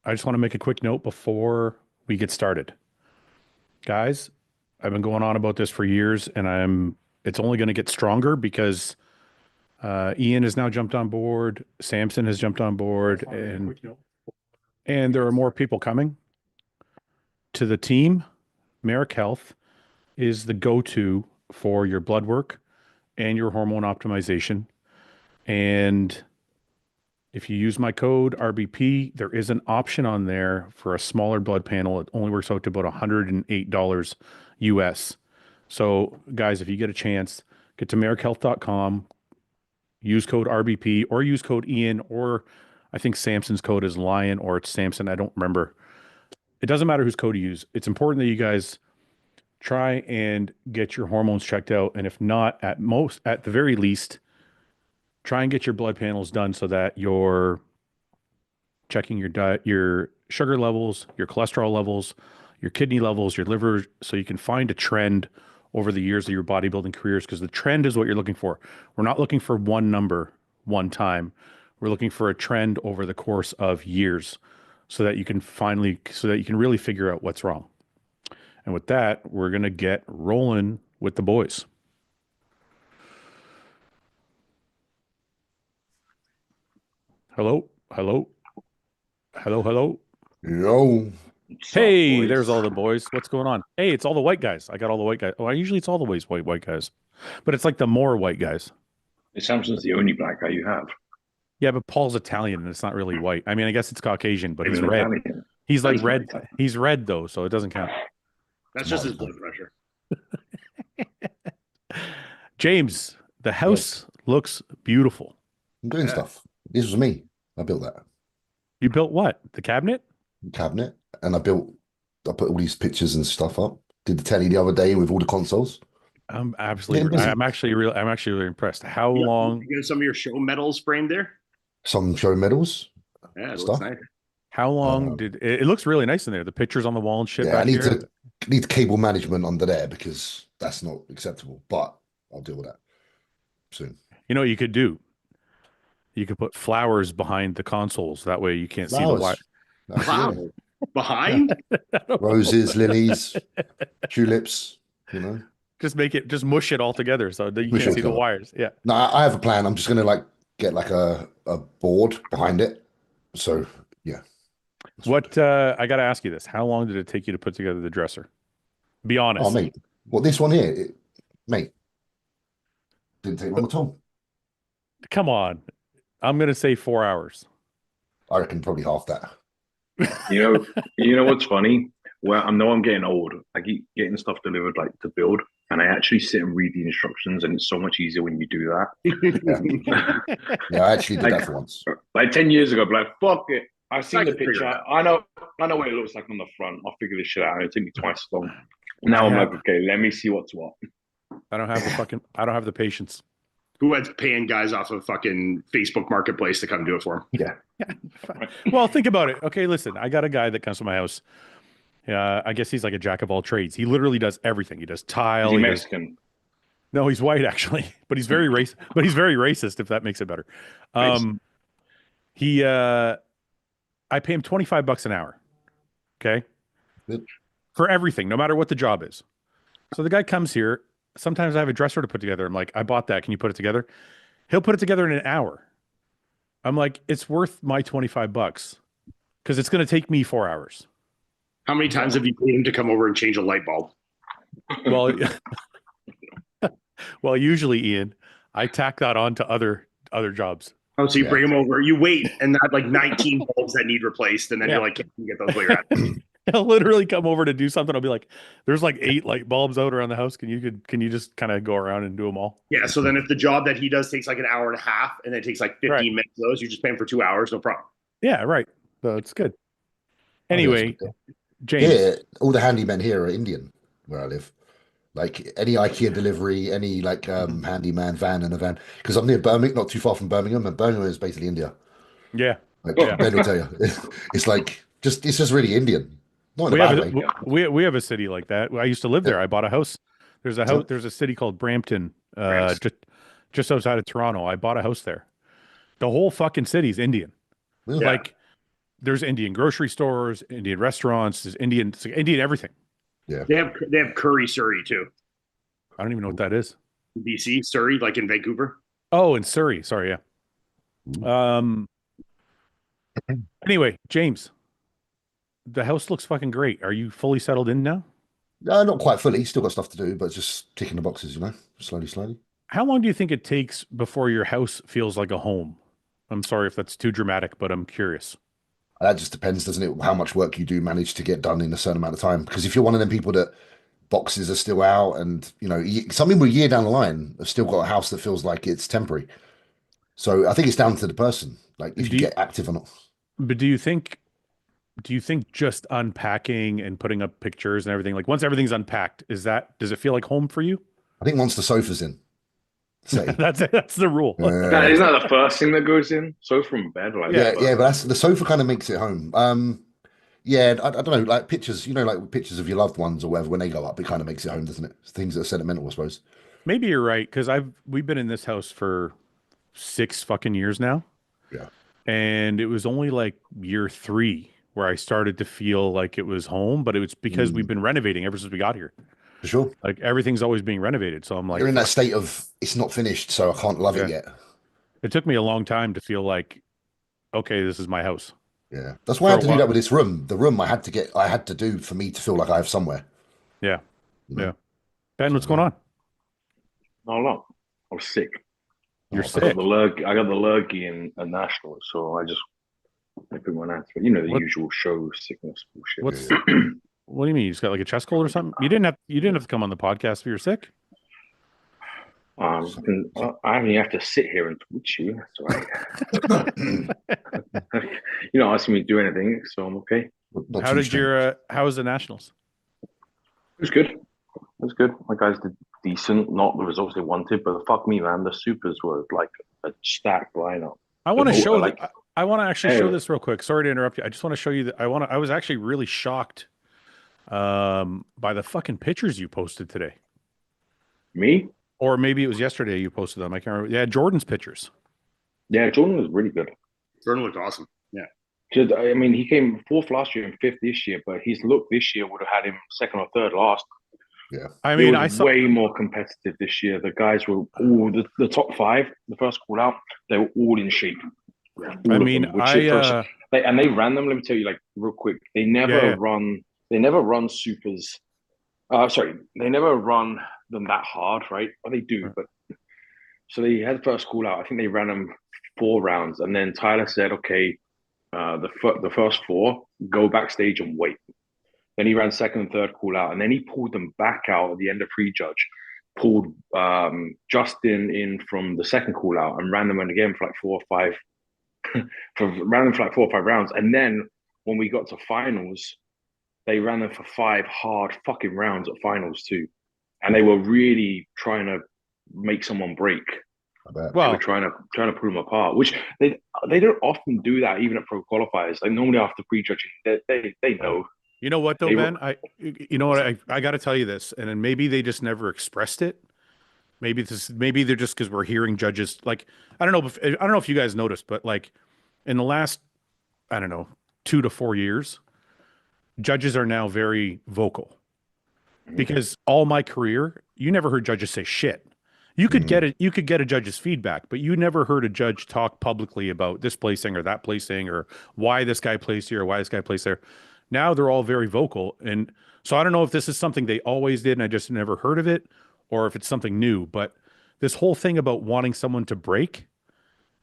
I just want to make a quick note before we get started. Guys, I've been going on about this for years and it's only going to get stronger because Ian has now jumped on board, Samson has jumped on board, and there are more people coming to the team. Merrick Health is the go-to for your blood work and your hormone optimization. And if you use my code RBP, there is an option on there for a smaller blood panel. It only works out to about $108 US. So, guys, if you get a chance, get to merrickhealth.com, use code RBP or use code Ian, or I think Samson's code is Lion or it's Samson. I don't remember. It doesn't matter whose code you use. It's important that you guys try and get your hormones checked out. And if not, at the very least, try and get your blood panels done so that you're checking your diet, your sugar levels, your cholesterol levels, your kidney levels, your liver, so you can find a trend over the years of your bodybuilding careers, because the trend is what you're looking for. We're not looking for one number one time. We're looking for a trend over the course of years so that you can really figure out what's wrong. And with that, we're going to get rolling with the boys. Hello, hello, hello, hello. Yo. Hey, there's all the boys. What's going on? Hey, it's all the white guys. I got all the white guys. Oh, usually it's all the ways white guys, but it's like the more white guys. Samson's the only black guy you have. Yeah, but Paul's Italian and it's not really white. I mean, I guess it's Caucasian, but he's Even red. Italian. He's like He's red. not Italian. He's red though, so it doesn't count. That's just his blood pressure. James, the house looks beautiful. I'm doing stuff. This was me. I built that You built what? The cabinet? cabinet, and I put all these pictures and stuff up. Did the telly the other day with all the consoles. I'm actually really impressed. How Yeah, long? You got some of your show medals framed there. Some show medals. Yeah, it Stuff. looks nice. How long did it looks really nice in there? The pictures on the wall and shit Yeah, I back need here. need cable management under there because that's not acceptable. But I'll deal with that soon. You know what you could do? You could put flowers behind the consoles. That way you can't see the wire. Absolutely. Wow. Behind? Roses, lilies, tulips. You know. Just mush it all together so that you can't see the wires. Yeah. No, I have a plan. I'm just gonna get a board behind it. So yeah. What I got to ask you this: how long did it take you to put together the dresser? Be honest. Oh mate, well this one here, mate, didn't take long at all. Come on, I'm gonna say 4 hours. I reckon probably half that. You know what's funny? Well, I know I'm getting old. I keep getting stuff delivered to build, and I actually sit and read the instructions, and it's so much easier when you do that. Yeah, I actually did that for once. Like 10 years ago, but fuck it. I've seen I the can figure picture. it out. I know what it looks like on the front. I'll figure this shit out. It took me twice as long. Now I'm like, okay, let me see what's what. I don't have the patience. Who had paying guys off of fucking Facebook Marketplace to come do it for him? Yeah. Well, think about it. Okay, listen, I got a guy that comes to my house. I guess he's like a jack of all trades. He literally does everything. He does tile. Is he Mexican? No, he's white actually, but he's very racist. If that makes it better. I pay him $25 an hour. Okay. Good. For everything, no matter what the job is. So the guy comes here. Sometimes I have a dresser to put together. I'm like, I bought that. Can you put it together? He'll put it together in an hour. I'm like, it's worth my $25 because it's going to take me 4 hours. How many times have you paid him to come over and change a light bulb? Well, well, usually, Ian, I tack that on to other jobs. Oh, so you bring him over, you wait, and have like 19 bulbs that need replaced, and then you're like, can you get those later? He'll literally come over to do something. I'll be like, "There's like 8 light bulbs out around the house. Can you just kind of go around and do them all?" Yeah. So then, if the job that he does takes like an hour and a half, and then it takes like 15 minutes of those, you just pay him for 2 hours, no problem. Yeah, right. So it's good. Anyway, James. Yeah, all the handymen here are Indian where I live. Like any IKEA delivery, any handyman van in a van. Because I'm near Birmingham, not too far from Birmingham, and Birmingham is basically India. Yeah. Ben will tell you. It's it's just really Indian. Not in a bad way. We have a city like that. I used to live there. I bought a house. There's a city called Brampton, just outside of Toronto. I bought a house there. The whole fucking city's Indian. Really? Like there's Indian grocery stores, Indian restaurants, there's Indian everything. Yeah. They have curry Surrey too. I don't even know what that is. BC, Surrey, like in Vancouver. Oh, in Surrey. Sorry, yeah. Anyway, James, the house looks fucking great. Are you fully settled in now? No, not quite fully. Still got stuff to do, but just ticking the boxes, slowly, slowly. How long do you think it takes before your house feels like a home? I'm sorry if that's too dramatic, but I'm curious. That just depends, doesn't it? How much work you do manage to get done in a certain amount of time. Because if you're one of them people that boxes are still out, and some people a year down the line have still got a house that feels like it's temporary. So I think it's down to the person, like if you get active or not. But do you think just unpacking and putting up pictures and everything, like once everything's unpacked, does it feel like home for you? I think once the sofa's in, that's the rule. Isn't that the first thing that goes in? Sofa and bed, like yeah, but the sofa kind of makes it home. Yeah, I don't know, like pictures, like pictures of your loved ones or whatever, when they go up, it kind of makes it home, doesn't it? Things that are sentimental, I suppose. Maybe you're right, because we've been in this house for 6 fucking years now. Yeah. And it was only like year 3 where I started to feel like it was home, but it was because we've been renovating ever since we got here. For sure. Like everything's always being renovated. So I'm like, you're in that state of it's not finished, so I can't love it yet. It took me a long time to feel like, okay, this is my house. Yeah. That's why I had to do that with this room. The room I had to do for me to feel like I have somewhere. Yeah. Yeah. Ben, what's going on? Not a lot. I was sick. You're sick. I got the lurgy in a national, so I put my hands. But the usual show sickness bullshit. What do you mean? You just got like a chest cold or something? You didn't have to come on the podcast if you're sick. I only have to sit here and twitch you. That's all right. You're not asking me to do anything, so I'm okay. How was the Nationals? It was good. It was good. My guys did decent, not the results they wanted, but fuck me, man. The Supers were like a stacked lineup. I want to show I want to actually show this real quick. Sorry to interrupt you. I just want to show you that I was actually really shocked by the fucking pictures you posted today. Me? Or maybe it was yesterday you posted them. I can't remember. Yeah, Jordan's pictures. Yeah, Jordan was really good. Jordan looked awesome. Yeah. I mean, he came 4th last year and 5th this year, but his look this year would have had him 2nd or 3rd last. Yeah. I mean, I saw way more competitive this year. The guys were all the top 5, the first call out, they were all in shape. I mean, and they ran them. Let me tell you, like real quick, they never run supers. They never run them that hard, right? Well, they do, but so they had the first call out. I think they ran them 4 rounds, and then Tyler said, "Okay, the first 4 go backstage and wait." Then he ran 2nd and 3rd call out, and then he pulled them back out at the end of prejudge. Pulled Justin in from the 2nd call out and ran them again for like 4 or 5. Ran them for like 4 or 5 rounds, and then when we got to finals, they ran them for 5 hard fucking rounds at finals too, and they were really trying to make someone break. Well, they were trying to pull them apart, which they don't often do that even at pro qualifiers. Like normally after prejudging, they know. You know what though, Ben? I got to tell you this, and then maybe they just never expressed it. Maybe they're just because we're hearing judges like I don't know if you guys noticed, but like in the last 2 to 4 years, judges are now very vocal. Because all my career, you never heard judges say shit. You could get a judge's feedback, but you never heard a judge talk publicly about this placing or that placing or why this guy placed here or why this guy placed there. Now they're all very vocal, and so I don't know if this is something they always did and I just never heard of it, or if it's something new, but this whole thing about wanting someone to break,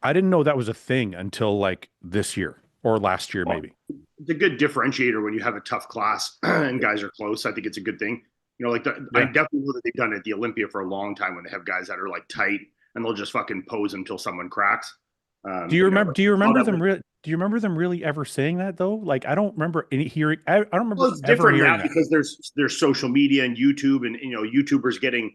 I didn't know that was a thing until like this year or last year, maybe. It's a good differentiator when you have a tough class and guys are close. I think it's a good thing. I definitely know that they've done it at the Olympia for a long time when they have guys that are like tight and they'll just fucking pose until someone cracks. Do you remember them really ever saying that though? Like I don't remember hearing. I don't remember. Well, it's different now because there's social media and YouTube and YouTubers getting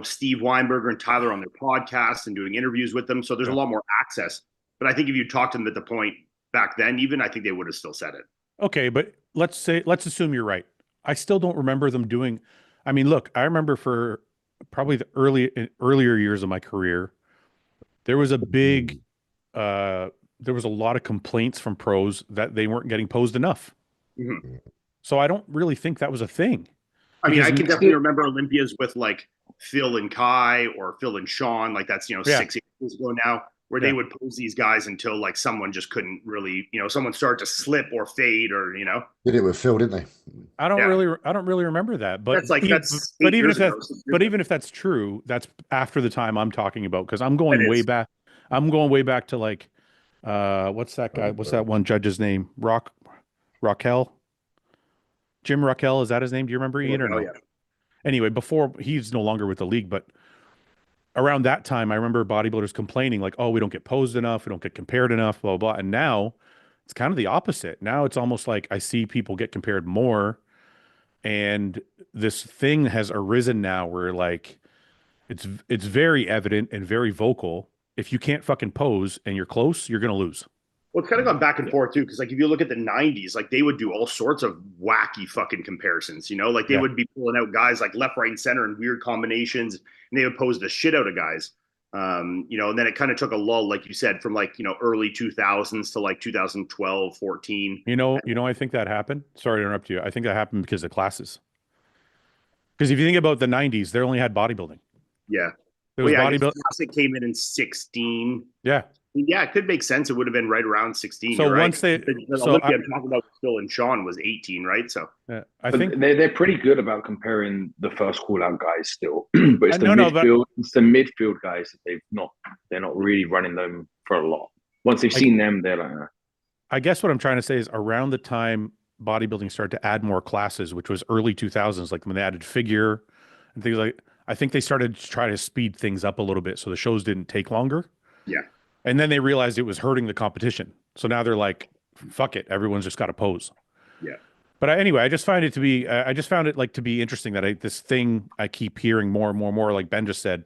Steve Weinberger and Tyler on their podcasts and doing interviews with them. So there's a lot more access. But I think if you talked to them at the point back then, even I think they would have still said it. Okay, but let's assume you're right. I still don't remember them doing. I mean, look, I remember for probably the earlier years of my career, there was a big a lot of complaints from pros that they weren't getting posed enough. Mhm. So I don't really think that was a thing. I mean, I Because can definitely remember Olympias with like Phil and Kai or Phil and Sean, like that's, Yeah. 6 years ago now, where Yeah. they would pose these guys until like someone just couldn't really, someone started to slip or fade or, Did it with Phil, didn't they? I don't Yeah. really remember that. But that's but 8 even years if ago. even if that's true, that's after the time I'm talking about, because I'm going That way is. back. I'm going way back to like what's that guy? What's that one judge's name? Raquel? Jim Raquel, is that his name? Do you remember, Ian, or no? Yeah. Anyway, before, he's no longer with the league, but around that time, I remember bodybuilders complaining like, "Oh, we don't get posed enough, we don't get compared enough, blah blah." And now it's kind of the opposite. Now it's almost like I see people get compared more, and this thing has arisen now where like it's very evident and very vocal. If you can't fucking pose and you're close, you're gonna lose. Well, it's kind of gone back and forth too, because like if you look at the '90s, like they would do all sorts of wacky fucking comparisons. Like they would be pulling out guys like left, right, and center in weird combinations, and they would pose the shit out of guys. And then it kind of took a lull, like you said, from like early 2000s to like 2012, 14. I think that happened. Sorry to interrupt you. I think that happened because of classes. Because if you think about the '90s, they only had bodybuilding. Yeah. There was bodybuilding. Classic came in 16. Yeah. Yeah, it could make sense. It would have been right around 16. So right? once they, the so Olympia I'm talking about Phil and Sean was 18, right? So I think they're pretty good about comparing the first call out guys still, but it's the midfield. It's the midfield guys that they're not really running them for a lot. Once they've seen them, they're like. I guess what I'm trying to say is around the time bodybuilding started to add more classes, which was early 2000s, like when they added figure and things like. I think they started to try to speed things up a little bit so the shows didn't take longer. Yeah. And then they realized it was hurting the competition. So now they're like, fuck it. Everyone's just got to pose. Yeah. But anyway, I just found it to be interesting that this thing I keep hearing more and more, like Ben just said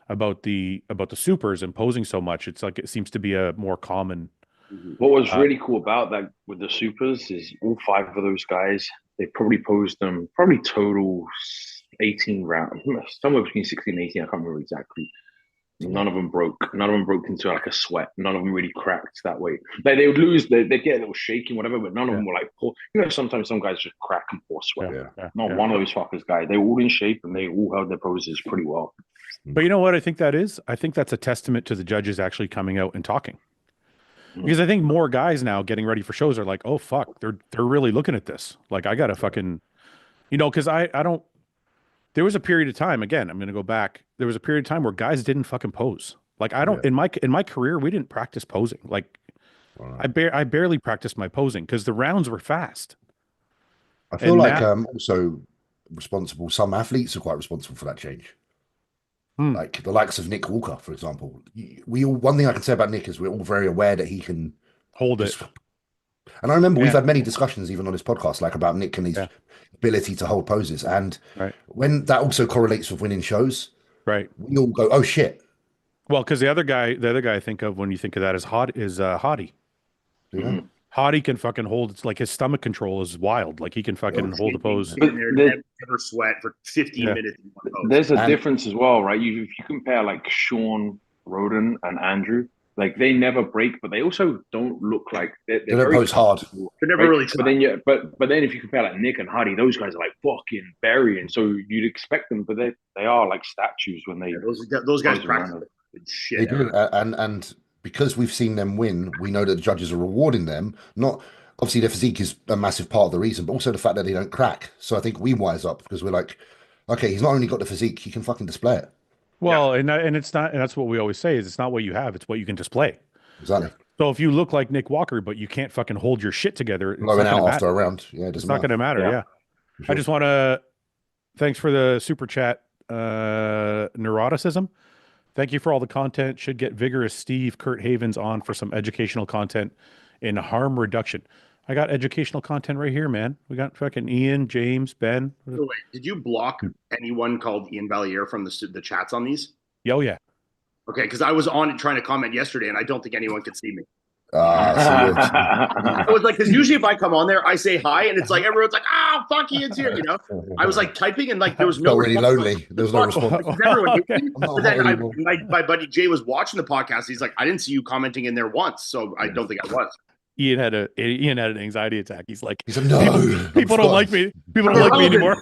about the supers and posing so much. It's like, it seems to be a more common. What was really cool about that with the supers is all 5 of those guys, they probably posed them total 18 rounds, somewhere between 16 and 18. I can't remember exactly. None of them broke. None of them broke into like a sweat. None of them really cracked that way. Like they would lose, they'd get a little shaky, whatever, but none of them were like poor. Sometimes some guys just crack and pour sweat. Not one of those fuckers guys. They were all in shape and they all held their poses pretty well. But you know what I think that is? I think that's a testament to the judges actually coming out and talking. Because I think more guys now getting ready for shows are like, oh fuck, they're really looking at this. Like I gotta fucking, because I don't. There was a period of time, again, I'm going to go back. There was a period of time where guys didn't fucking pose. Like I don't, in my career, we didn't practice posing. Like I barely practiced my posing because the rounds were fast. I feel like also responsible. Some athletes are quite responsible for that change. Like the likes of Nick Walker, for example. One thing I can say about Nick is we're all very aware that he can hold it. And I remember we've had many discussions even on this podcast, like about Nick and his ability to hold poses. And when that also correlates with winning shows, we all go, oh shit. Well, because the other guy I think of when you think of that is Hottie. Yeah. Hottie can fucking hold. It's like his stomach control is wild. Like he can fucking hold the pose. But never sweat for 15 minutes. There's a difference as well, right? If you compare like Sean, Roden, and Andrew, like they never break, but they also don't look like they don't pose hard. They're never really. But then if you compare like Nick and Hottie, those guys are like fucking burying. So you'd expect them, but they are like statues when they. Those guys practice shit. They do, and because we've seen them win, we know that the judges are rewarding them. Not obviously their physique is a massive part of the reason, but also the fact that they don't crack. So I think we wise up because we're like, okay, he's not only got the physique, he can fucking display it. Well, and it's not, and that's what we always say is it's not what you have, it's what you can display. Exactly. So if you look like Nick Walker, but you can't fucking hold your shit together, it's blowing out after a round, it's not going to matter. Yeah. Sure. I just want to thanks for the super chat, neuroticism. Thank you for all the content. Should get Vigorous Steve, Kurt Havens on for some educational content in harm reduction. I got educational content right here, man. We got fucking Ian, James, Ben. Wait, did you block anyone called Iain Valliere from the chats on these? Oh, yeah. Okay, because I was on it trying to comment yesterday, and I don't think anyone could see me. So you're, I was like, because usually if I come on there, I say hi, and it's like everyone's like, "Oh, fuck, Ian's here," you know. I was like typing, and like there was no felt really response. lonely. There was no response. Because everyone hates Okay. me. I'm not But then hot anymore. my buddy Jay was watching the podcast. He's like, I didn't see you commenting in there once, so I don't think I was. Ian had an anxiety attack. He's like, He said, "No, people don't like me. People don't like me anymore."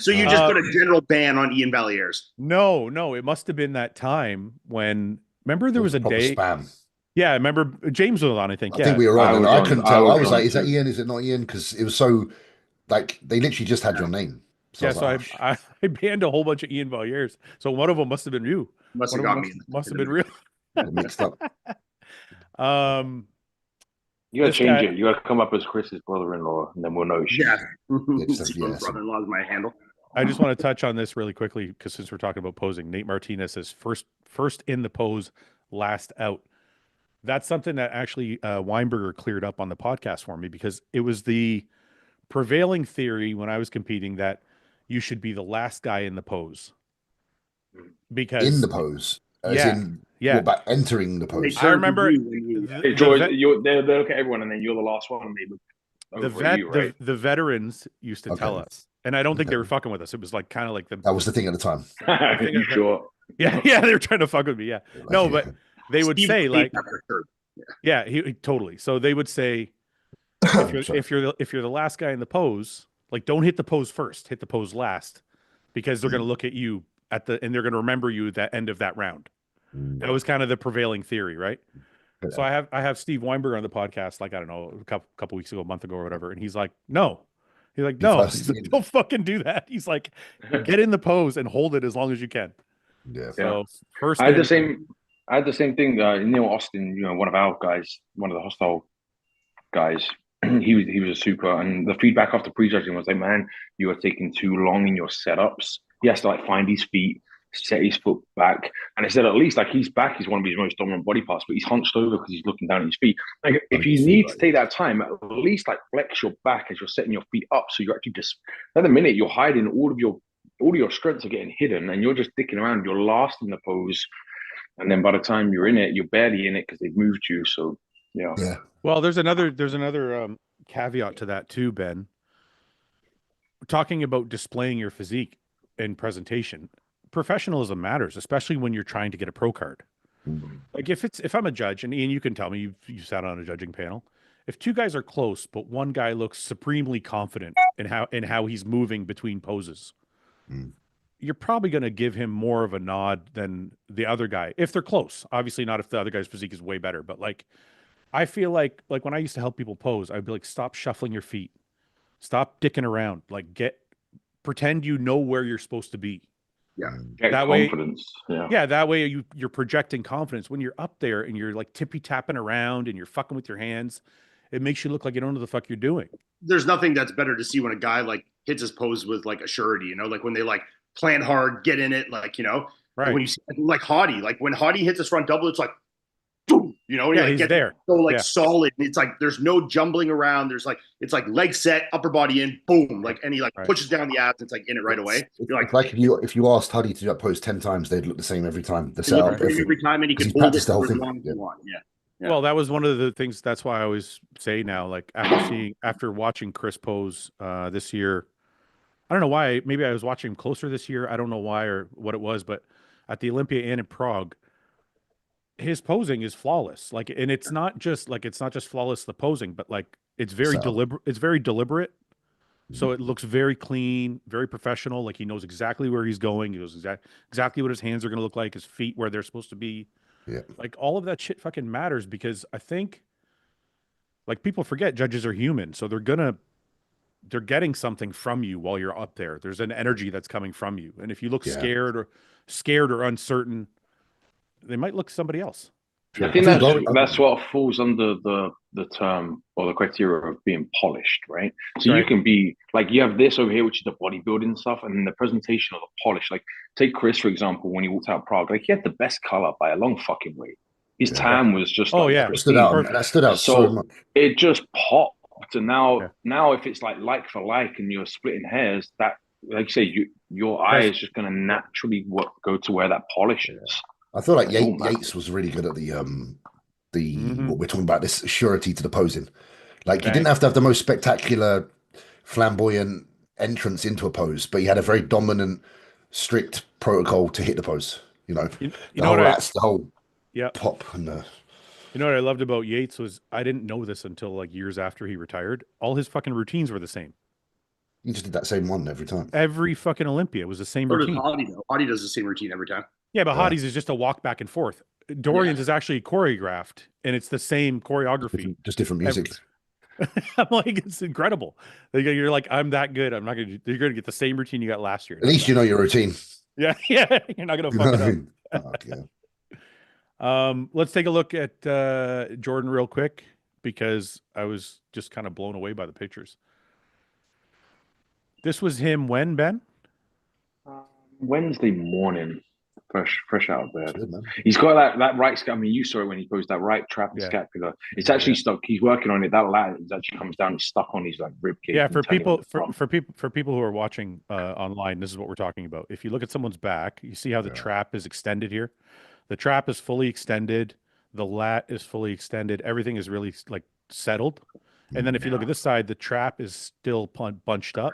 So you just put a general ban on Iain Valliere's. No, it must have been that time when. Remember, there was a proper day. spam." Yeah, I remember James was on. I think. I Yeah, think we were I on, and was I on- couldn't I tell. I was was on like, "Is that too. Ian? Is it not Ian?" Because it was so like they literally just had your name. So yeah. I was So like, "Oh, I banned a whole bunch of Iain Vallières. So one of them must have been you. Must One have of got them me. must have been real. shit, mixed up." You gotta This change guy- it. You gotta come up as Chris's brother-in-law, and then we'll know. Yeah. just have- yeah, Brother-in-law is my handle. I just want to touch on this really quickly because since we're talking about posing, Nate Martinez says first in the pose, last out. That's something that actually Weinberger cleared up on the podcast for me because it was the prevailing theory when I was competing that you should be the last guy in the pose. Because in the pose, as Yeah, in yeah. what about entering the When they pose? I turn to remember you when you- the, Hey, the George, vet- they look at everyone, and then you're the last one, and they look the over vet you, right? the veterans used to tell Okay. us, and I don't think they Okay. were fucking with us. It was like kind of like the That was the thing at the time. You sure? yeah they were trying to fuck with me. Yeah, no, but they would Steve say would like hate that for sure. yeah, he totally. So they would say Sorry. if you're the last guy in the pose, like don't hit the pose first, hit the pose last, because they're going to look at you and they're going to remember you at the end of that round. That was kind of the prevailing theory, right? Yeah. So I have Steve Weinberger on the podcast, like I don't know, a couple weeks ago, a month ago, or whatever, and he's like, no. He's like, no, first he's like, in. don't fucking do that. He's like, get in the pose and hold it as long as you can. Yeah. So first, I had in- the same thing. Neil Austin, one of our guys, one of the hostile guys. he was a super, and the feedback after prejudging was like, "Man, you are taking too long in your setups." He has to like find his feet, set his foot back, and I said at least like his back is one of his most dominant body parts, but he's hunched over because he's looking down at his feet. Like if you need to take that time, at least like flex your back as you're setting your feet up, so you're actually just at the minute you're hiding all of your strengths are getting hidden, and you're just dicking around. You're last in the pose, and then by the time you're in it, you're barely in it because they've moved you. So yeah. well, there's another caveat to that too, Ben. Talking about displaying your physique in presentation, professionalism matters, especially when you're trying to get a pro card. Like if I'm a judge, and Ian, you can tell me you sat on a judging panel. If two guys are close, but one guy looks supremely confident in how he's moving between poses, you're probably going to give him more of a nod than the other guy if they're close. Obviously, not if the other guy's physique is way better, but like I feel like when I used to help people pose, I'd be like, stop shuffling your feet, stop dicking around, like pretend you know where you're supposed to be. Yeah. Get That way- confidence. Yeah, that way you're projecting confidence. When you're up there and you're like tippy tapping around and you're fucking with your hands, it makes you look like you don't know the fuck you're doing. There's nothing that's better to see when a guy like hits his pose with like a surety, you know, like when they like plan hard, get in it, like, you know, Right. like when you see like Hottie, like when Hottie hits his front double, it's like, boom, you know, and Yeah, he, like, he's gets there. so like Yeah. solid. And it's like there's no jumbling around. There's like it's like leg set, upper body in, boom, like and he like Right. pushes down the abs. It's like in it right away. It's You're like, like if you asked Huddy to do that pose 10 times, they'd look the same every time. The you look setup, at him everything. every time, and he can He's hold it practiced the whole for as thing. long as you want. Yeah. Yeah. Well, that was one of the things. That's why I always say now, like after watching Chris pose this year, I don't know why. Maybe I was watching him closer this year. I don't know why or what it was, but at the Olympia and in Prague, his posing is flawless. Like, and it's not just flawless the posing, but like it's very So- deliberate. It's very deliberate. So it looks very clean, very professional. Like he knows exactly where he's going. He knows exactly what his hands are going to look like, his feet where they're supposed to be. Yeah. Like all of that shit fucking matters because I think like people forget judges are human. So they're getting something from you while you're up there. There's an energy that's coming from you. And if you look Yeah. scared or uncertain, they might look somebody else. I think Lauren- that's what falls under the term or the criteria of being polished, right? So you Right. can be like you have this over here, which is the bodybuilding stuff, and then the presentation of the polish. Like take Chris for example, when he walked out of Prague, like he had the best color by a long fucking way. His Yeah. tan was just Oh, like yeah. It stood out. Perfect. That stood out so So- much. it just popped. And Yeah. now if it's like for like and you're splitting hairs, that like you say, your eye Yes. is just gonna naturally go to where that polish is. I feel like It's all massive. Yates was really good at the Mhm. what we're talking about, this surety to the posing. Like you didn't Bang. have to have the most spectacular, flamboyant entrance into a pose, but you had a very dominant, strict protocol to hit the pose. You know, You know what the whole yeah. pop and the You know what I loved about Yates was I didn't know this until like years after he retired. All his fucking routines were the same. you just did that same one every time. Every fucking Olympia was the same So does routine. Hottie though. Hottie does the same routine every time. Yeah, but Yeah, Hottie's is just a walk back and forth. Dorian's is actually choreographed and it's the same choreography. just different Every, music. I'm like, it's incredible. You're like, I'm that good. I'm not gonna. You're gonna get the same routine you got last year. At least you know your routine. Yeah, yeah. You're not gonna You know fuck what it I up. mean? Fuck yeah. Let's take a look at Jordan real quick because I was just kind of blown away by the pictures. This was him when, Ben? Wednesday morning, fresh out of It's bed. good, man. He's got that right scapula. I mean, you saw it when he posed that right trap and Yeah. scapula. It's actually stuck. He's working on it. That lat actually comes down. It's stuck on his like rib cage. Yeah, and for tenny on people the front. for people who are watching online, this is what we're talking about. If you look at someone's back, you see how the trap is extended here. The trap is fully extended. The lat is fully extended. Everything is really like settled. And then if you look at this side, the trap is still bunched up.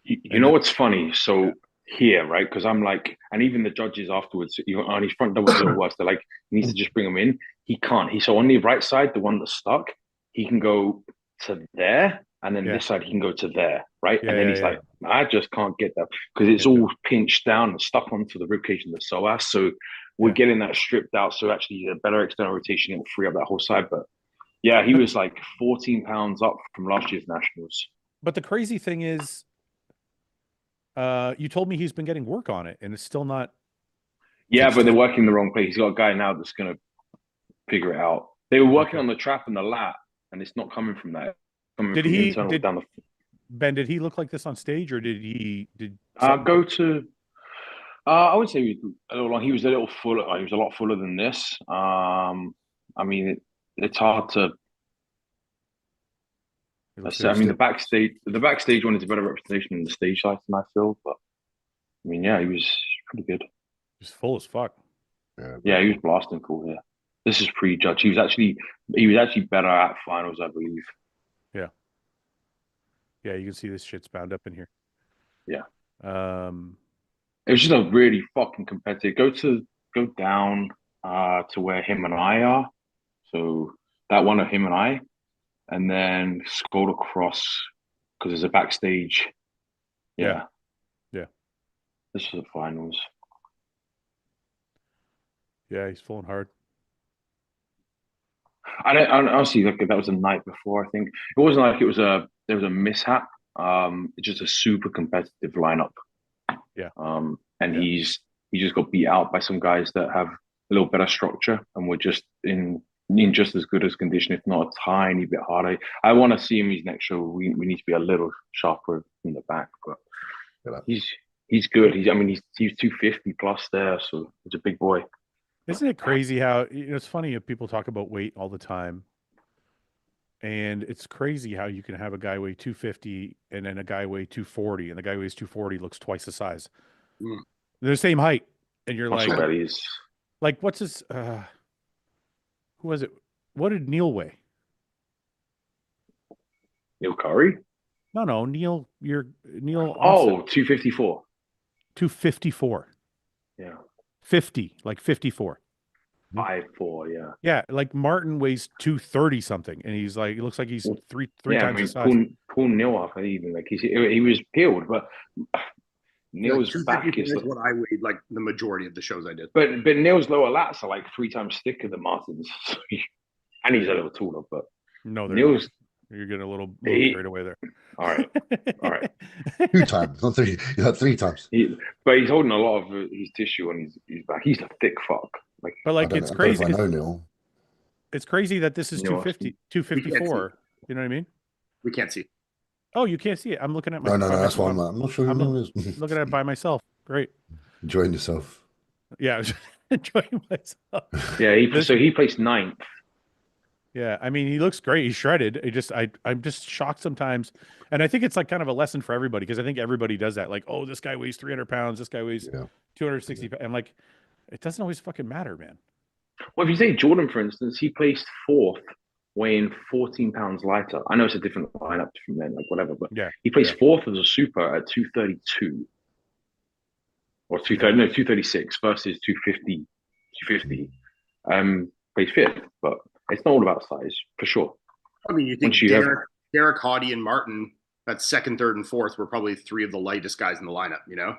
You know what's funny? So here, right? Because I'm like, and even the judges afterwards, even on his front double zero works, they're like, he needs to just bring him in. He can't. So on the right side, the one that's stuck, he can go to there, and then this side he can go to there, right? Yeah, and then yeah, he's yeah. like, I just can't get that because it's all pinched down and stuck onto the ribcage and the psoas. So we're getting that stripped out. So actually, a better external rotation will free up that whole side. But yeah, he was like 14 pounds up from last year's nationals. But the crazy thing is, you told me he's been getting work on it, and it's still not. Yeah, but they're working in the wrong place. He's got a guy now that's going to figure it out. They were working on the trap and the lat, and it's not coming from that. Did he down the... Ben? Did he look like this on stage, or did he go to? I would say he was a little long. He was a little fuller. He was a lot fuller than this. I mean, it's hard to. I mean, the backstage one is a better representation than the stage lights, I feel. But I mean, yeah, he was pretty good. He's full as fuck. Yeah, he was blasting cool. Yeah, this is pre-judge. He was actually better at finals, I believe. Yeah. Yeah, you can see this shit's bound up in here. Yeah. It was just a really fucking competitive. Go down to where him and I are. So that one of him and I, and then scroll across because there's a backstage. Yeah. This is the finals. Yeah, he's full and hard. I honestly like that was the night before. I think it wasn't like there was a mishap. It's just a super competitive lineup. Yeah. And he just got beat out by some guys that have a little better structure and were just in just as good as condition, if not a tiny bit harder. I want to see him his next show. We need to be a little sharper in the back, but he's good. He's 250 plus there, so he's a big boy. Isn't it crazy how it's funny if people talk about weight all the time, and it's crazy how you can have a guy weigh 250 and then a guy weigh 240, and the guy who weighs 240 looks twice the size. They're the same height, and you're like, what's his? Who was it? What did Neil weigh? Neil Curry? No, Neil. Neil. Oh, 254. 254. Yeah. 50, like 54. 5'4", yeah. Yeah, like Martin weighs 230 something, and he's like, it looks like he's three times the size. Pull Neil off even like he was peeled, but Neil's back is what I weighed like the majority of the shows I did. But Neil's lower lats are like 3 times thicker than Martin's, and he's a little taller. But no, Neil's. You're getting a little carried away there. All right. 2 times, not 3. You had 3 times. But he's holding a lot of his tissue on his back. He's a thick fuck. It's crazy. I know Neil. It's crazy that this is 250, 254. You know what I mean? We can't see. Oh, you can't see it. I'm looking at my. No. That's why I'm not sure who Neil is. Looking at it by myself. Great. Enjoying yourself. Yeah, enjoying myself. Yeah, he placed 9th. Yeah, I mean, he looks great. He's shredded. I'm just shocked sometimes, and I think it's like kind of a lesson for everybody because I think everybody does that. Like, oh, this guy weighs 300 pounds. This guy weighs 260 pounds. I'm like, It doesn't always fucking matter, man. Well, if you say Jordan, for instance, he placed fourth, weighing 14 pounds lighter. I know it's a different lineup from men, like whatever, but Yeah. he placed fourth as a super at 232 or 230, no, 236 versus 250, 250. Placed fifth, but it's not all about size for sure. I mean, you think Derek, Haughty, and Martin, that's second, third, and fourth, were probably three of the lightest guys in the lineup, you know?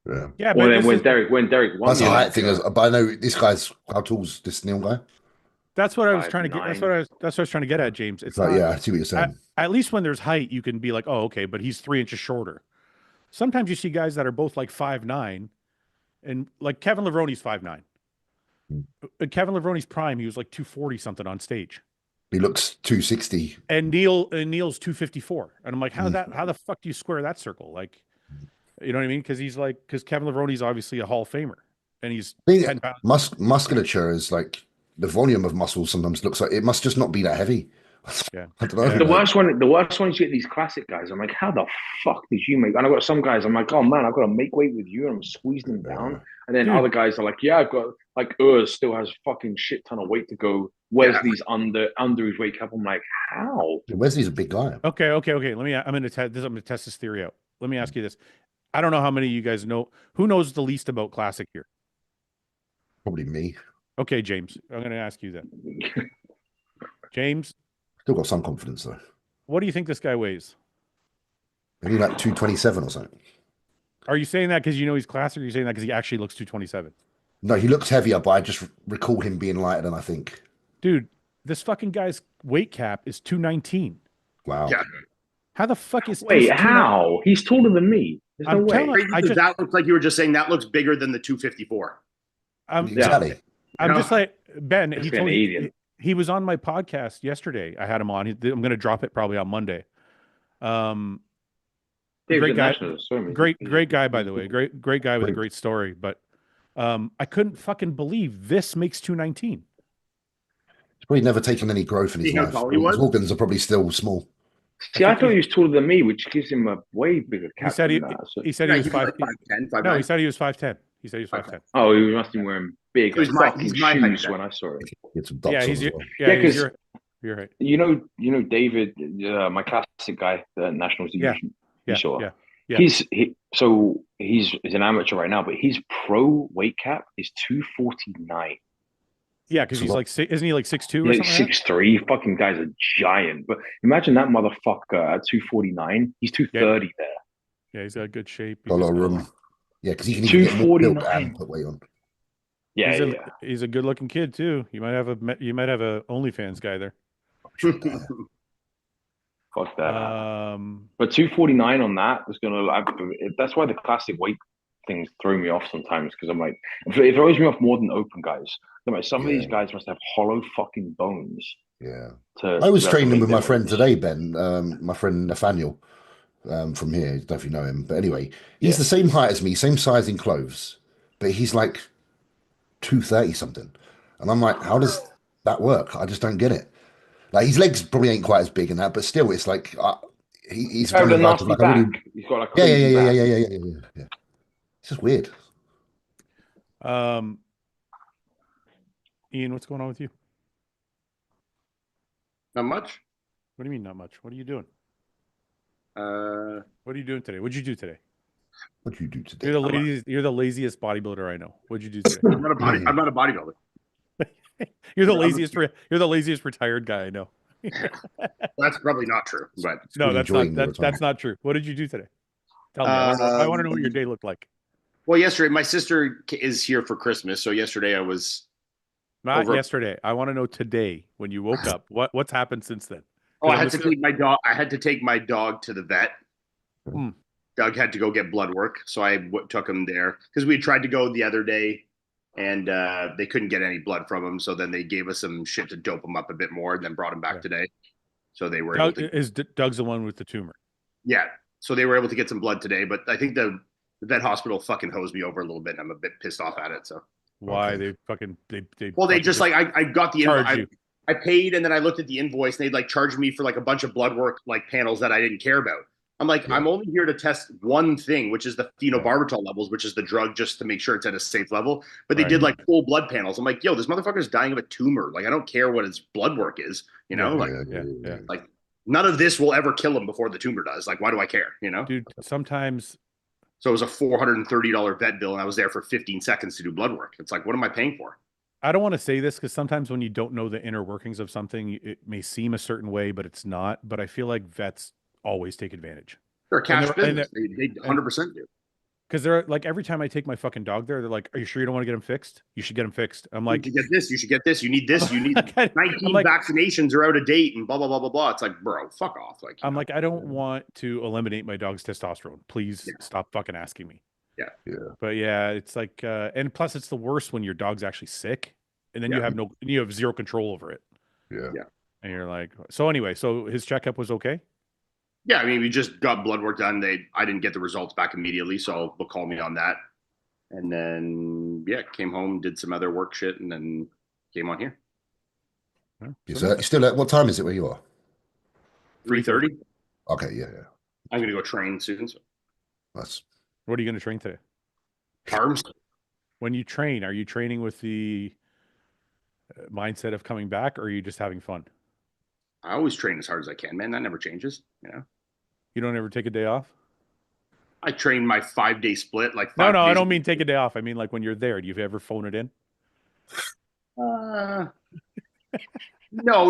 Yeah. Yeah, Well, but then when Derek won, That's a height thing. But I know this guy's, how tall's this Neil guy? that's what I was trying to get. 5'9". That's what I was trying to get at, James. It's Like, not, yeah, I see what you're saying. at least when there's height, you can be like, oh, okay, but he's 3 inches shorter. Sometimes you see guys that are both like 5'9", and like Kevin Levroni's 5'9". Kevin Levroni's prime, he was like 240 something on stage. He looks 260. And Neil's 254. And I'm like, how the fuck do you square that circle? Like, you know what I mean? Because Kevin Levroni's obviously a Hall of Famer, and he's 10 pounds. Musculature is like the volume of muscle sometimes looks like it must just not be that heavy. Yeah. I don't know. Yeah. The worst one is you get these classic guys. I'm like, how the fuck did you make? And I've got some guys, I'm like, oh man, I've got to make weight with you, and I'm squeezing them down. And then other guys are like, yeah, I've got like still has fucking shit ton of weight to go. Wesley's under his weight cap. I'm like, how? Wesley's a big guy. Okay. I'm gonna test this theory out. Let me ask you this. I don't know how many of you guys know. Who knows the least about classic here? Probably me. Okay, James. I'm gonna ask you then. James, Still got some confidence though. what do you think this guy weighs? Maybe like 227 or something. Are you saying that because you know he's classic, or are you saying that because he actually looks 227? No, he looks heavier, but I just recall him being lighter than I think. Dude, this fucking guy's weight cap is 219. Wow. Yeah. How the fuck is Wait, how? He's taller than me. There's no way. That looks like you were just saying that looks bigger than the 254. Exactly. I'm just like, Ben, He told me he was on my podcast yesterday. I had him on. I'm going to drop it probably on Monday. Great guy. Great guy, by the way. Great guy with a great story. But I couldn't fucking believe this makes 219. He's probably never taken any growth in his life. His organs are probably still small. See, I thought he was taller than me, which gives him a way bigger cap. He said he was 5'10". No, he said he was 5'10". He said he was 5'10". Oh, he must have been wearing big fucking shoes when I saw it. Because you're right. You know David, my classic guy, the Nationals. Yeah. He's an amateur right now, but his pro weight cap is 249. Yeah, because he's like, isn't he like 6'2" or something? 6'3". Fucking guy's a giant. But imagine that motherfucker at 249. He's 230 there. Yeah, he's got good shape. Got a lot of room. Yeah, because he can even get more built and put weight on. Yeah, he's a good looking kid too. You might have a OnlyFans guy there. Fuck that. But 249 on that is gonna. That's why the classic weight things throw me off sometimes, because I'm like, if it throws me off more than open guys. I'm like, some of these guys must have hollow fucking bones. Yeah. I was training with my friend today, Ben. My friend Nathaniel. From here, I don't know if you know him, but anyway, he's the same height as me, same size in clothes, but he's like 230 something, and I'm like, how does that work? I just don't get it. Like his legs probably ain't quite as big in that, but still, it's like he's got a nasty back. He's got like yeah. It's just weird. Ian, what's going on with you? Not much. What do you mean not much? What are you doing? What are you doing today? What'd you do today? What'd you do today? You're the laziest bodybuilder I know. What'd you do today? I'm not a bodybuilder. You're the laziest retired guy I know. That's probably not true. But no, that's not true. What did you do today? Tell me. I want to know what your day looked like. Well, yesterday my sister is here for Christmas, so yesterday I was yesterday. I want to know today when you woke up. What's happened since then? Oh, I had to take my dog to the vet. Doug had to go get blood work, so I took him there because we tried to go the other day, and they couldn't get any blood from him. So then they gave us some shit to dope him up a bit more, and then brought him back today. So they were able to. Doug's the one with the tumor? Yeah. So they were able to get some blood today, but I think the vet hospital fucking hosed me over a little bit, and I'm a bit pissed off at it. So why they just like I got the I paid, and then I looked at the invoice, and they'd like charged me for like a bunch of blood work like panels that I didn't care about. I'm like, I'm only here to test one thing, which is the phenobarbital levels, which is the drug just to make sure it's at a safe level. But they did like full blood panels. I'm like, yo, this motherfucker's dying of a tumor. Like, I don't care what his blood work is, you know? Like none of this will ever kill him before the tumor does. Like, why do I care, you know? Dude, sometimes. So it was a $430 vet bill, and I was there for 15 seconds to do blood work. It's like, what am I paying for? I don't want to say this because sometimes when you don't know the inner workings of something, it may seem a certain way, but it's not. But I feel like vets always take advantage. They're a cash business. They 100% do. Because they're like, every time I take my fucking dog there, they're like, "Are you sure you don't want to get him fixed? You should get him fixed." I'm like, "You should get this. You should get this. You need this. You need 19 vaccinations are out of date and blah blah blah blah blah." It's like, bro, fuck off. Like, I'm like, I don't want to eliminate my dog's testosterone. Please stop fucking asking me. Yeah. But yeah, it's like, and plus, it's the worst when your dog's actually sick, and then you have zero control over it. Yeah. And you're like, so anyway, so his checkup was okay. Yeah, I mean, we just got blood work done. I didn't get the results back immediately, so they'll call me on that. And then came home, did some other work shit, and then came on here. So still at what time is it where you are? 3:30. Okay, yeah. I'm gonna go train soon. So. That's. What are you going to train today? Arms. When you train, are you training with the mindset of coming back, or are you just having fun? I always train as hard as I can, man. That never changes. You know. You don't ever take a day off? I train my 5-day split. Like no, I don't mean take a day off. I mean like when you're there. Do you ever phone it in? No,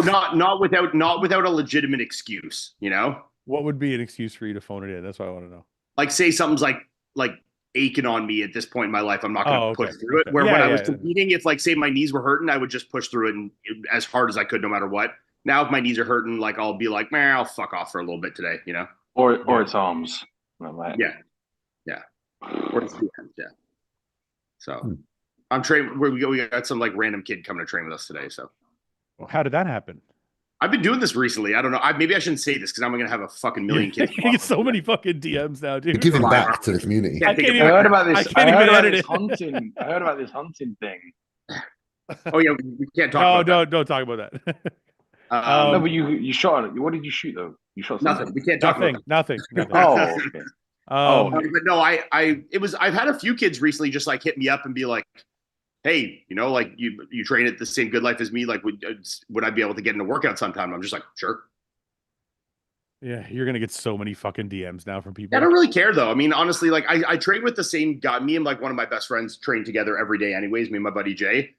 not without a legitimate excuse. You know. What would be an excuse for you to phone it in? That's what I want to know. Like, say something's like aching on me at this point in my life, I'm not going to push through it. Where when I was competing, if like say my knees were hurting, I would just push through it and as hard as I could, no matter what. Now, if my knees are hurting, like I'll be like, man, I'll fuck off for a little bit today, you know. Or it's arms. Like or it's two hands, So I'm training. We got some like random kid coming to train with us today. So, well, how did that happen? I've been doing this recently. I don't know. Maybe I shouldn't say this because I'm going to have a fucking million kids. You get so many fucking DMs now, dude. You're giving back to the community. I heard about this. I heard about this hunting thing. Oh yeah, we can't talk. Don't talk about that. No, but you shot it. What did you shoot though? You shot something. Nothing. We can't talk about nothing. Oh, okay. But no, I've had a few kids recently just like hit me up and be like, hey, you know, like you train at the same Good Life as me. Like, would I be able to get in a workout sometime? I'm just like, sure. Yeah, you're gonna get so many fucking DMs now from people. I don't really care though. I mean, honestly, like I train with the same guy. Me and like one of my best friends train together every day, anyways. Me and my buddy Jay.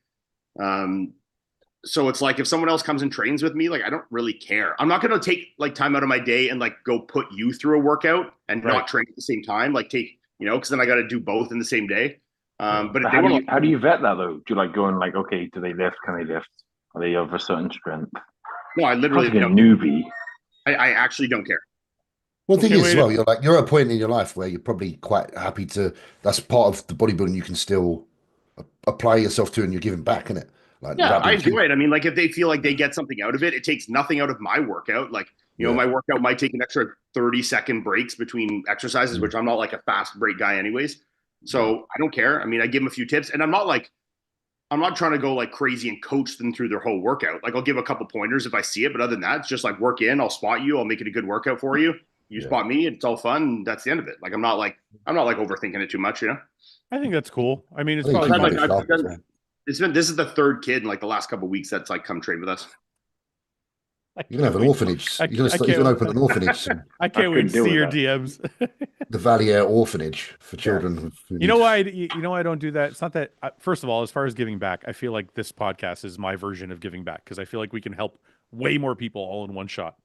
So it's like if someone else comes and trains with me, like I don't really care. I'm not gonna take like time out of my day and like go put you through a workout and not train at the same time. Like because then I got to do both in the same day. But how do you vet that though? Do you like go and like, okay, do they lift? Can they lift? Are they of a certain strength? No, I literally like a newbie. I actually don't care. Well, the thing is, as well, you're at a point in your life where you're probably quite happy to. That's part of the bodybuilding you can still apply yourself to, and you're giving back, isn't it? Like, I enjoy it. I mean, like if they feel like they get something out of it, it takes nothing out of my workout. Like you know, my workout might take an extra 30-second breaks between exercises, which I'm not like a fast break guy, anyways. So I don't care. I mean, I give them a few tips, and I'm not trying to go like crazy and coach them through their whole workout. Like I'll give a couple pointers if I see it, but other than that, it's just like work in. I'll spot you. I'll make it a good workout for you. You spot me, it's all fun. And that's the end of it. Like I'm not like overthinking it too much, you know. I think that's cool. I mean, it's probably this is the third kid in like the last couple of weeks that's like come train with us. You're gonna have an orphanage. You're gonna open an orphanage. I can't wait to see your DMs. The Valliere orphanage for children. You know why? You know why I don't do that? It's not that. First of all, as far as giving back, I feel like this podcast is my version of giving back because I feel like we can help way more people all in one shot.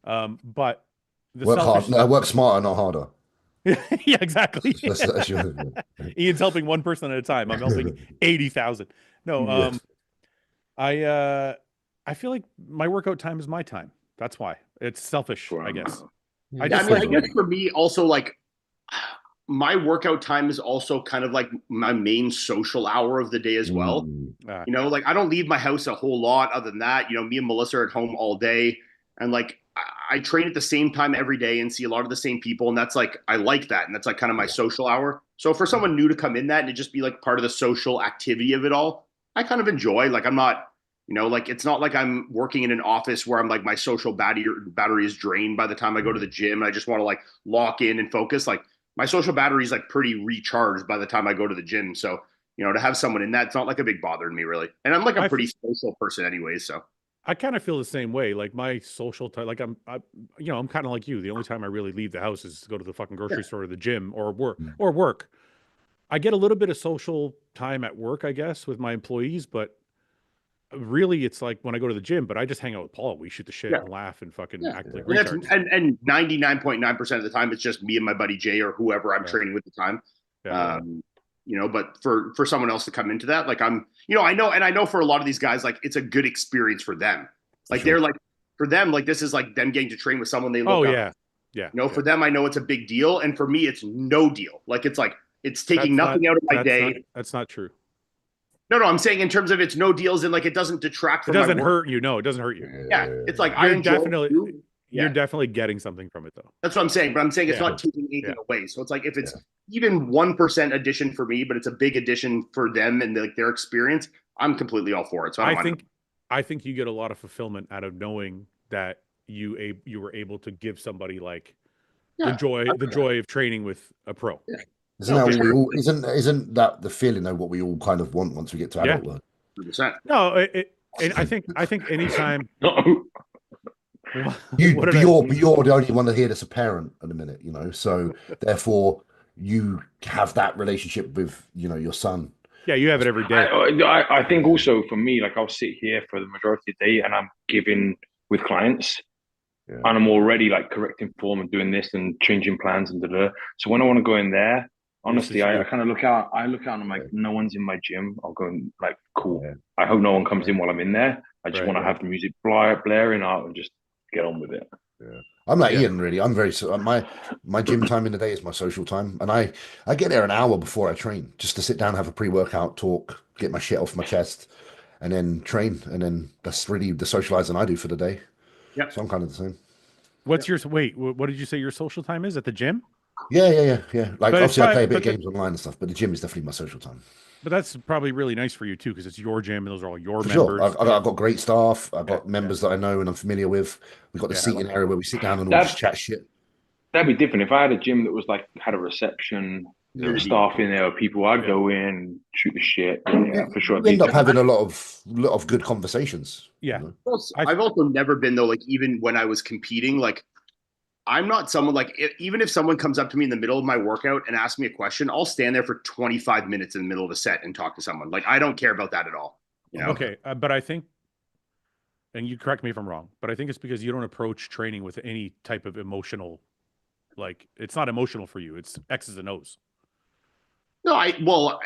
But work smarter, not harder. Yeah, exactly. That's Ian's helping one person at a time. I'm helping 80,000. No, I feel like my workout time is my time. That's why. It's selfish, I guess. I guess for me also like my workout time is also kind of like my main social hour of the day as well. You know, like I don't leave my house a whole lot other than that. You know, me and Melissa are at home all day and like I train at the same time every day and see a lot of the same people. And that's like, I like that. And that's like kind of my social hour. So for someone new to come in that and it just be like part of the social activity of it all, I kind of enjoy, like, I'm not You know, like it's not like I'm working in an office where I'm like my social battery is drained by the time I go to the gym. I just want to like lock in and focus. Like my social battery is like pretty recharged by the time I go to the gym. So, you know, to have someone in that, it's not like a big bother to me really. And I'm like a pretty social person anyway. So I kind of feel the same way. Like my social time, like I'm kind of like you. The only time I really leave the house is to go to the fucking grocery store or the gym or work. I get a little bit of social time at work, I guess, with my employees, but really it's like when I go to the gym, but I just hang out with Paul. We shoot the shit and laugh and fucking act like retards. And 99.9% of the time, it's just me and my buddy Jay or whoever I'm training with at the time. You know, but for someone else to come into that, like I'm, you know, I know for a lot of these guys, like it's a good experience for them. Like they're like, for them, like this is like them getting to train with someone they look up. Yeah. You know, for them, I know it's a big deal. And for me, it's no deal. Like it's like, it's taking nothing out of my day. That's not true. No, I'm saying in terms of it's no deals and like it doesn't detract from it doesn't hurt you. No, it doesn't hurt you. Yeah. It's like you're definitely getting something from it though. That's what I'm saying. But I'm saying it's not taking anything away. So it's like if it's even 1% addition for me, but it's a big addition for them and like their experience, I'm completely all for it. So I think you get a lot of fulfillment out of knowing that you were able to give somebody like the joy of training with a pro. Yeah. Isn't that what we all, isn't that the feeling though what we all kind of want once we get to adulthood? 100%. No, and I think anytime you're the only one to hear that's a parent at the minute, you know. So therefore you have that relationship with, you know, your son. Yeah, you have it every day. I think also for me, like I'll sit here for the majority of the day and I'm giving with clients. And I'm already like correcting form and doing this and changing plans and da-da. So when I want to go in there, honestly, I kind of look out and I'm like, no one's in my gym. I'll go and like, cool. Yeah. I hope no one comes in while I'm in there. I just want to have the music blaring out and just get on with it. Yeah. I'm like Ian, really. I'm very my gym time in the day is my social time, and I get there an hour before I train just to sit down, have a pre-workout talk, get my shit off my chest, and then train. And then that's really the socializing I do for the day. Yeah, so I'm kind of the same. What's your what did you say your social time is at the gym? Yeah. Like obviously I play a bit of games online and stuff, but the gym is definitely my social time. But that's probably really nice for you too, because it's your gym and those are all your members. Sure. I've got great staff. I've got members that I know and I'm familiar with. We've got the seating area where we sit down and all just chat shit. That'd be different. If I had a gym that was like had a reception, there were staff in there, or people, I'd go in, shoot the shit. Yeah, for sure. We end up having a lot of good conversations. Yeah. You know? I've also never been though, like even when I was competing, like I'm not someone like even if someone comes up to me in the middle of my workout and asks me a question, I'll stand there for 25 minutes in the middle of a set and talk to someone. Like I don't care about that at all. You know? Okay, but I think, and you correct me if I'm wrong, but I think it's because you don't approach training with any type of emotional, like it's not emotional for you. It's X's and O's. No,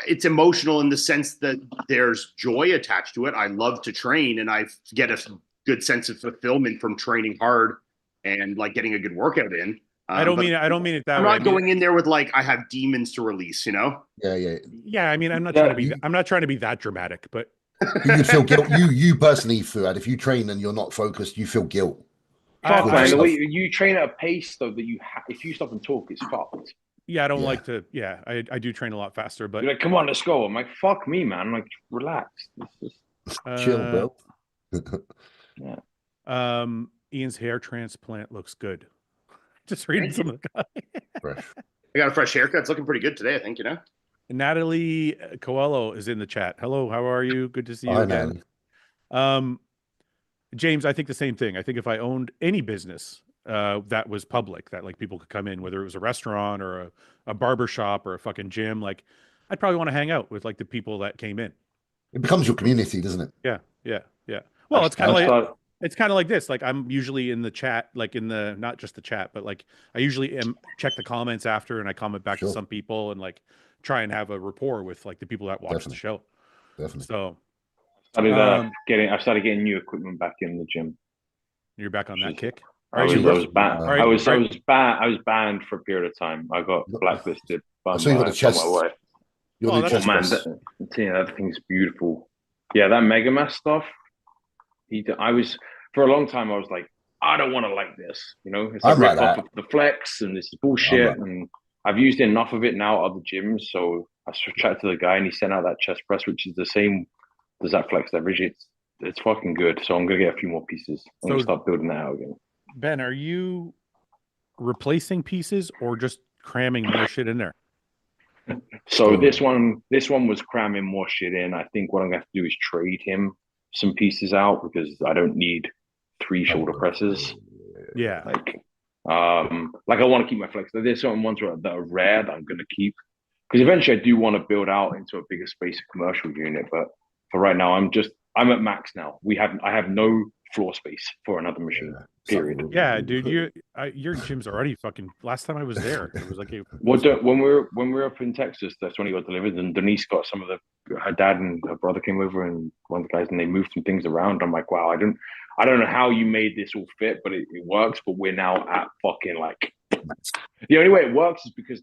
it's emotional in the sense that there's joy attached to it. I love to train and I get a good sense of fulfillment from training hard and like getting a good workout in. I don't mean it that way. I'm not going in there with like I have demons to release, you know? Yeah. I mean, I'm not trying to be that dramatic, but you feel guilt. You personally, Fouad, if you train and you're not focused, you feel guilt. The way you train at a pace though that if you stop and talk, it's fucked. Yeah, I don't like to. Yeah, I do train a lot faster, but you're like, come on, let's go. I'm like, fuck me, man. I'm like, relax. Chill, bro. Ian's hair transplant looks good. Just reading some of the guy. I got a fresh haircut. It's looking pretty good today, I think, you know. Natalie Coelho is in the chat. Hello, how are you? Good to see you again. James, I think the same thing. I think if I owned any business that was public, that like people could come in, whether it was a restaurant or a barber shop or a fucking gym, like I'd probably want to hang out with like the people that came in. It becomes your community, doesn't it? Yeah. Well, it's kind of like this. Like I'm usually in the chat, like in the not just the chat, but like I usually check the comments after, and I comment back to some people, and like try and have a rapport with like the people that watch the show. Definitely. So I started getting new equipment back in the gym. You're back on that kick. I was banned for a period of time. I got blacklisted. So you got the chest. That thing's beautiful. Yeah, that Megamass stuff. For a long time, I was like, I don't want to like this. You know, it's like the flex and this is bullshit. And I've used enough of it now at other gyms. So I chatted to the guy and he sent out that chest press, which is the same as that flex leverage. it's fucking good. So I'm gonna get a few more pieces. I'm gonna start building that out again. Ben, are you replacing pieces or just cramming more shit in there? So this one was cramming more shit in. I think what I'm gonna have to do is trade him some pieces out because I don't need 3 shoulder presses. Yeah. Like I want to keep my flex. There's certain ones that are rare that I'm gonna keep because eventually I do want to build out into a bigger space commercial unit. But for right now, I'm at max now. I have no floor space for another machine. Period. Yeah, dude, your gym's already fucking. Last time I was there, it was like when we were up in Texas, that's when he got delivered, and Denise got some of her dad and her brother came over, and one of the guys, and they moved some things around. I'm like, wow, I don't know how you made this all fit, but it works. But we're now at fucking like the only way it works is because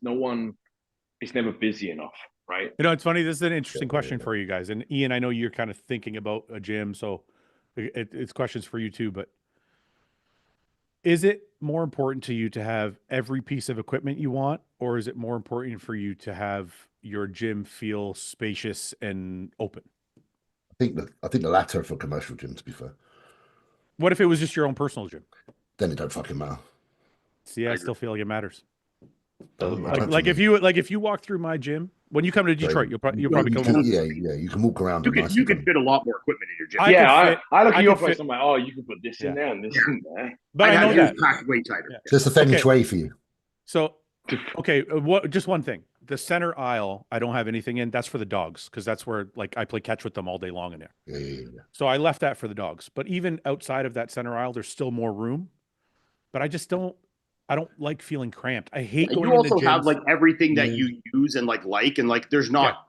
it's never busy enough, right? You know, it's funny. This is an interesting question for you guys, and Ian, I know you're kind of thinking about a gym, so it's questions for you too, but. Is it more important to you to have every piece of equipment you want, or is it more important for you to have your gym feel spacious and open? I think the latter for commercial gym, to be fair. What if it was just your own personal gym? Then it don't fucking matter. See, I still feel like it matters. Doesn't matter Like if you walk through my gym when you come to Detroit, you'll probably come. Yeah, you can walk around. You can fit a lot more equipment in your gym. I look at your place. I'm like, oh, you can put this in there and this in there. But I know that packed way tighter. Yeah. There's a feng shui for you. So, okay, just one thing. The center aisle, I don't have anything in. That's for the dogs because that's where like I play catch with them all day long in there. Yeah. So I left that for the dogs. But even outside of that center aisle, there's still more room. But I don't like feeling cramped. I hate going. You also have like everything that you use and like there's not,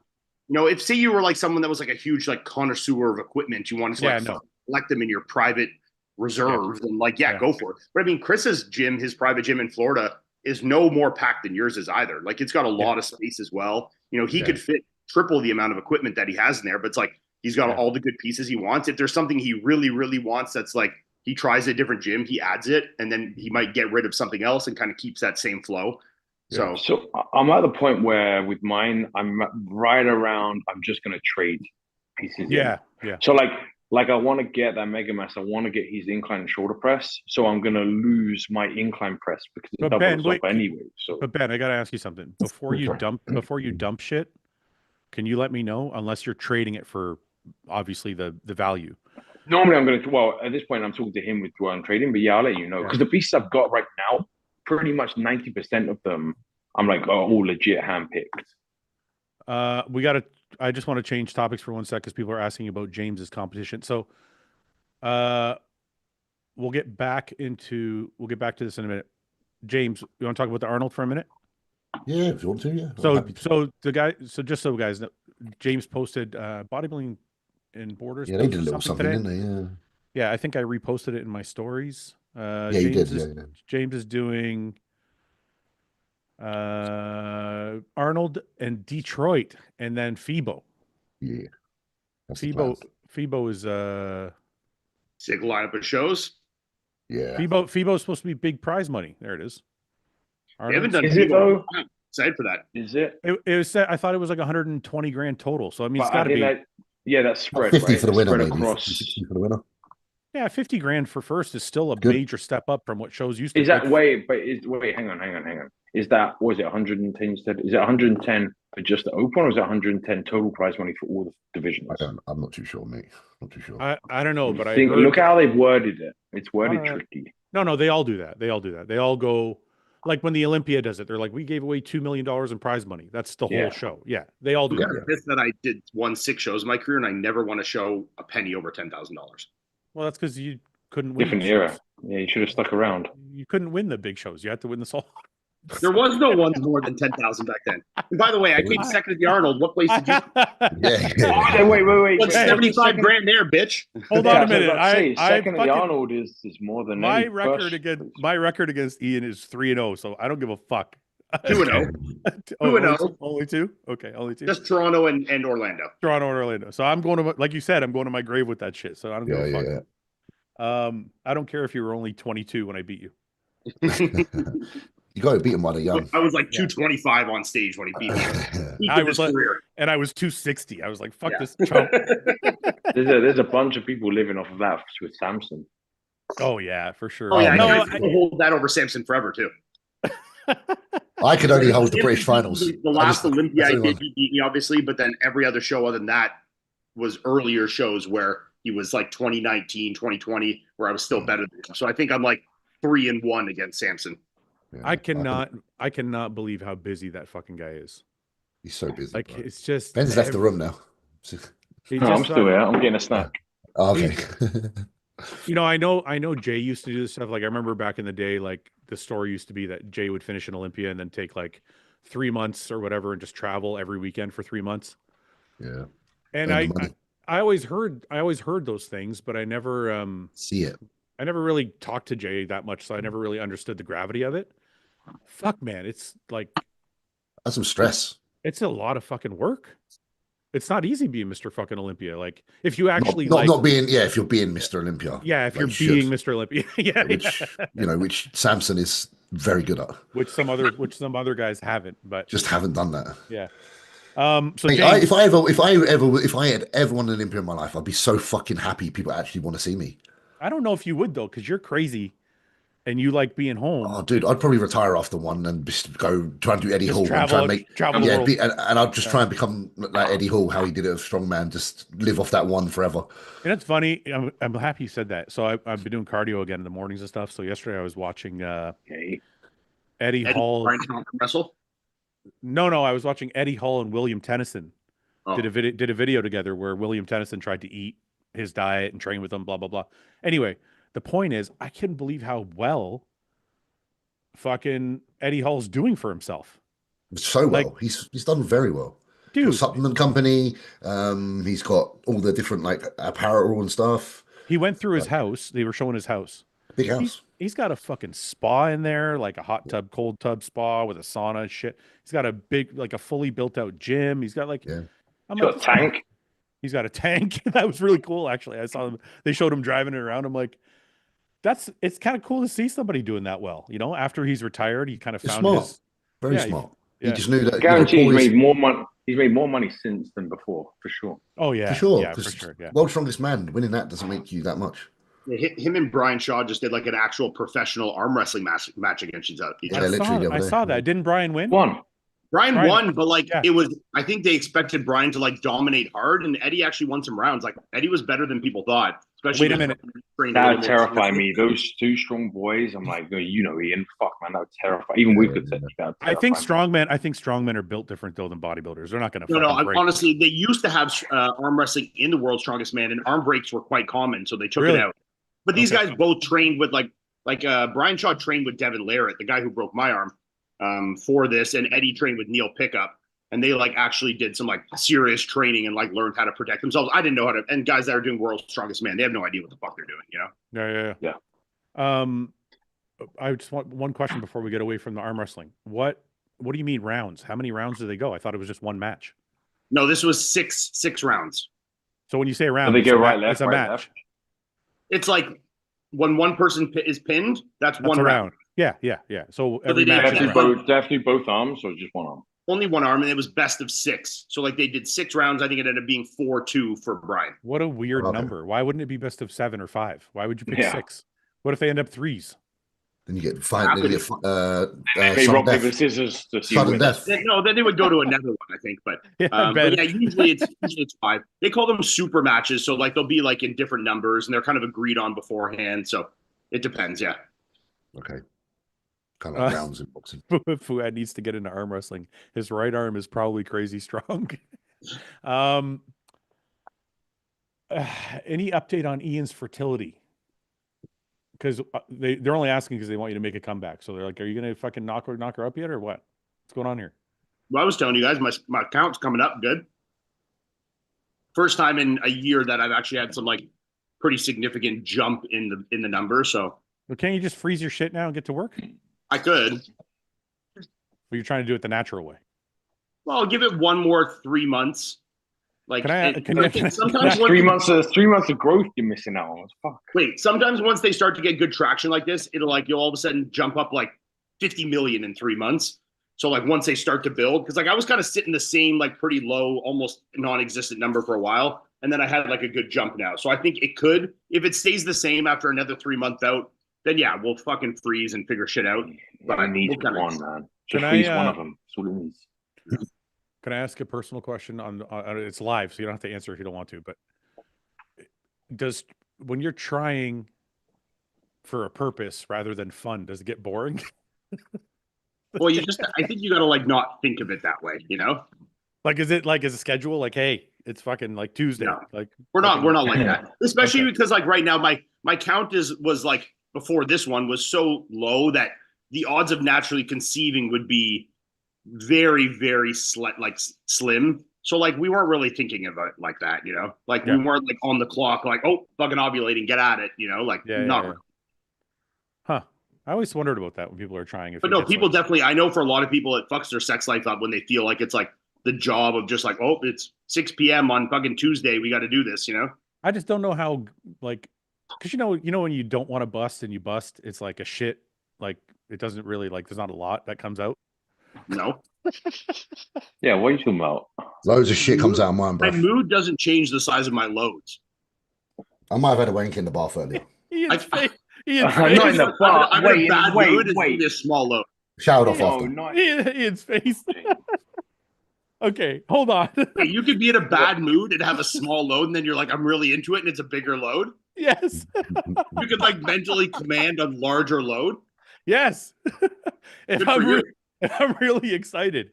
if say you were like someone that was like a huge like connoisseur of equipment, you want to collect them in your private reserve, then go for it. But I mean, Chris's gym, his private gym in Florida, is no more packed than yours is either. Like it's got a lot of space as well. He could fit triple the amount of equipment that he has in there, but it's like he's got all the good pieces he wants. If there's something he really, really wants, that's like he tries a different gym, he adds it, and then he might get rid of something else and kind of keeps that same flow. So I'm at the point where with mine, I'm right around. I'm just gonna trade pieces. Yeah. So like I want to get that Mega Mass. I want to get his incline shoulder press. So I'm gonna lose my incline press because it doubles up anyway. So, but Ben, I gotta ask you something before you dump shit. Can you let me know? Unless you're trading it for obviously the value. Normally, I'm going to, at this point, I'm talking to him with what I'm trading, but I'll let you know. Because the pieces I've got right now, pretty much 90% of them, I'm like, all legit handpicked. I just want to change topics for one sec because people are asking about James's competition. So we'll get back to this in a minute. James, you want to talk about the Arnold for a minute? Yeah, if you want to, yeah. Just so guys know, James posted bodybuilding in Borders. Yeah, they did a little something, didn't they? Yeah, I think I reposted it in my stories. He did. James is doing Arnold and Detroit, and then FIBO. Yeah, FIBO is sick lineup of shows. Yeah, FIBO is supposed to be big prize money. There it is. They haven't done it though. Excited for that. Is it? It was. I thought it was like 120 grand total. So I mean, it's got to be. That's spread. 50 right? for the winner, maybe. Across... 60 for the winner. Yeah, 50 grand for first is still a major step up from what shows used to. Is that hang on. Is that, was it 110 instead? Is it 110 for just the open, or is it 110 total prize money for all the divisions? I'm not too sure, mate. Not too sure. I don't know, but look how they've worded it. It's worded tricky. No, they all do that. They all go like when the Olympia does it. They're like, we gave away $2 million in prize money. That's the whole show. Yeah, they all do that. That I won 6 shows in my career, and I never won a show a penny over $10,000. Well, that's because you couldn't win. Different era. Yeah, you should have stuck around. You couldn't win the big shows. You had to win the small. There was no ones more than 10,000 back then. And by the way, I came second at the Arnold. What place did you? Yeah. Wait. What's 75 grand there, bitch? Hold on a minute. Second at the Arnold is more than my record against Ian is 3-0. So I don't give a fuck. 2-0. 2-0. Only 2. Okay, only 2. Just Toronto and Orlando. Toronto and Orlando. So I'm going to, like you said, I'm going to my grave with that shit. So I don't give a fuck. Yeah. I don't care if you were only 22 when I beat you. You got to beat him while they're young. I was like 225 on stage when he beat me. I was like, and I was 260. I was like, fuck this. There's a bunch of people living off of that with Samson. Oh yeah, for sure. Oh yeah, no, I hold that over Samson forever too. I could only hold the British finals. The last Olympia I did, he beat me obviously, but then every other show other than that was earlier shows where he was like 2019, 2020, where I was still better than him. So I think I'm like 3-1 against Samson. Yeah, I cannot believe how busy that fucking guy is. He's so busy. Like, bro. It's just Ben's left the room now. No, I'm still here. I'm getting a snack. Oh, okay. You know, I know Jay used to do this stuff. Like, I remember back in the day, like the story used to be that Jay would finish an Olympia and then take like 3 months or whatever and just travel every weekend for 3 months. Yeah. And I always heard those things, but I never see it. I never really talked to Jay that much, so I never really understood the gravity of it. Fuck, man, it's like that's some stress. It's a lot of fucking work. It's not easy being Mr. fucking Olympia. Like, if you actually not being, if you're being Mr. Olympia. Yeah, if you're being Mr. Olympia. Yeah. Which Samson is very good at. Which some other guys haven't, but just haven't done that. Yeah. So Mate, if I had ever won an Olympia in my life, I'd be so fucking happy people actually want to see me. I don't know if you would though, because you're crazy and you like being home. Oh, dude, I'd probably retire after one and just go try and do Eddie Hall and try and make and I'd just try and become like Eddie Hall, how he did it with Strongman, just live off that one forever. And it's funny. I'm happy you said that. So I've been doing cardio again in the mornings and stuff. So yesterday I was watching Eddie Hall wrestle. No, I was watching Eddie Hall and William Tennyson did a video together where William Tennyson tried to eat his diet and train with him, blah blah blah. Anyway, the point is, I couldn't believe how well fucking Eddie Hall's doing for himself. So well, like, he's done very well. Dude, supplement company. He's got all the different like apparel and stuff. He went through his house. They were showing his house. Big house. He's got a fucking spa in there, like a hot tub, cold tub spa with a sauna and shit. He's got a big, like a fully built out gym. He's got like, I'm got a tank. He's got a tank. That was really cool, actually. I saw them. They showed him driving it around. I'm like, it's kind of cool to see somebody doing that well. You know, after he's retired, he kind of found his very smart. He just knew that. Guaranteed, he's made more money. He's made more money since than before, for sure. Oh yeah, for sure. Yeah, for sure. Yeah. World's Strongest Man, winning that doesn't make you that much. Yeah, him and Brian Shaw just did like an actual professional arm wrestling match against each other. I saw that. Didn't Brian win? Brian won, but like it was. I think they expected Brian to like dominate hard, and Eddie actually won some rounds. Like Eddie was better than people thought. Especially wait a minute, that would terrify me. Those two strong boys. I'm like, Ian, fuck man, that would terrify. Even we could say that. I think strongmen are built different though than bodybuilders. They're not going to. No. Honestly, they used to have arm wrestling in the World's Strongest Man, and arm breaks were quite common, so they took it out. But these guys both trained with like Brian Shaw trained with Devin Larratt, the guy who broke my arm, for this, and Eddie trained with Neil Pickup, and they like actually did some like serious training and like learned how to protect themselves. I didn't know how to, and guys that are doing World's Strongest Man, they have no idea what the fuck they're doing, you know? Yeah. I just want one question before we get away from the arm wrestling. What do you mean rounds? How many rounds do they go? I thought it was just one match. No, this was six rounds. So when you say round, they go right, left, it's a match. Left. It's like when one person is pinned, that's one round. Yeah. So every they match definitely both arms or just one arm? Only one arm, and it was best of 6. So like they did 6 rounds. I think it ended up being 4-2 for Brian. What a weird number. Why wouldn't it be best of 7 or 5? Why would you pick 6? What if they end up 3s? Then you get 5. Then you get rock, paper, scissors to see sudden death. No, then they would go to another one, I think. But usually it's 5. They call them super matches, so like they'll be like in different numbers, and they're kind of agreed on beforehand. So it depends, yeah. Okay. Kind of like rounds in boxing. Fouad needs to get into arm wrestling. His right arm is probably crazy strong. Any update on Ian's fertility? Because they're only asking because they want you to make a comeback. So they're like, "Are you gonna fucking knock her up yet, or what? What's going on here?" Well, I was telling you guys, my count's coming up good. First time in a year that I've actually had some like pretty significant jump in the number. So, well, can't you just freeze your shit now and get to work? I could. But you're trying to do it the natural way. Well, I'll give it one more 3 months. Like, sometimes 3 months of growth you're missing out on. Fuck. Wait, sometimes once they start to get good traction like this, it'll like you'll all of a sudden jump up like 50 million in 3 months. So like once they start to build, because like I was kind of sitting the same like pretty low, almost non-existent number for a while, and then I had like a good jump now. So I think it could, if it stays the same after another 3 month out, then yeah, we'll fucking freeze and figure shit out. But I need one, man. Just freeze one of them. That's what it needs. Can I ask a personal question on it's live, so you don't have to answer if you don't want to, but when you're trying for a purpose rather than fun, does it get boring? Well, I think you got to like not think of it that way, you know? Like, is it like, as a schedule? Like, hey, it's fucking like Tuesday. No. Like we're not like that. Especially because like right now, my count was like before this one was so low that the odds of naturally conceiving would be very, very slim. So like we weren't really thinking of it like that, you know? Like we weren't like on the clock, like, oh, fucking ovulating, get at it, you know? Like not. Huh. I always wondered about that when people are trying. But no, people definitely, I know for a lot of people, it fucks their sex life up when they feel like it's like the job of just like, oh, it's 6 p.m. on fucking Tuesday, we got to do this, you know? I just don't know how, like, because you know when you don't want to bust and you bust, it's like a shit, like it doesn't really, like, there's not a lot that comes out. No. Yeah, what are you talking about? Loads of shit comes out of mine, bro. My mood doesn't change the size of my loads. I might have had a wank in the bath earlier. Not in the bath. I'm in a bad mood. It's gonna be a small load. Showered off after. Ian's face. Okay, hold on. Hey, you could be in a bad mood and have a small load, and then you're like, I'm really into it, and it's a bigger load. Yes. You could like mentally command a larger load. Yes. If I'm really excited,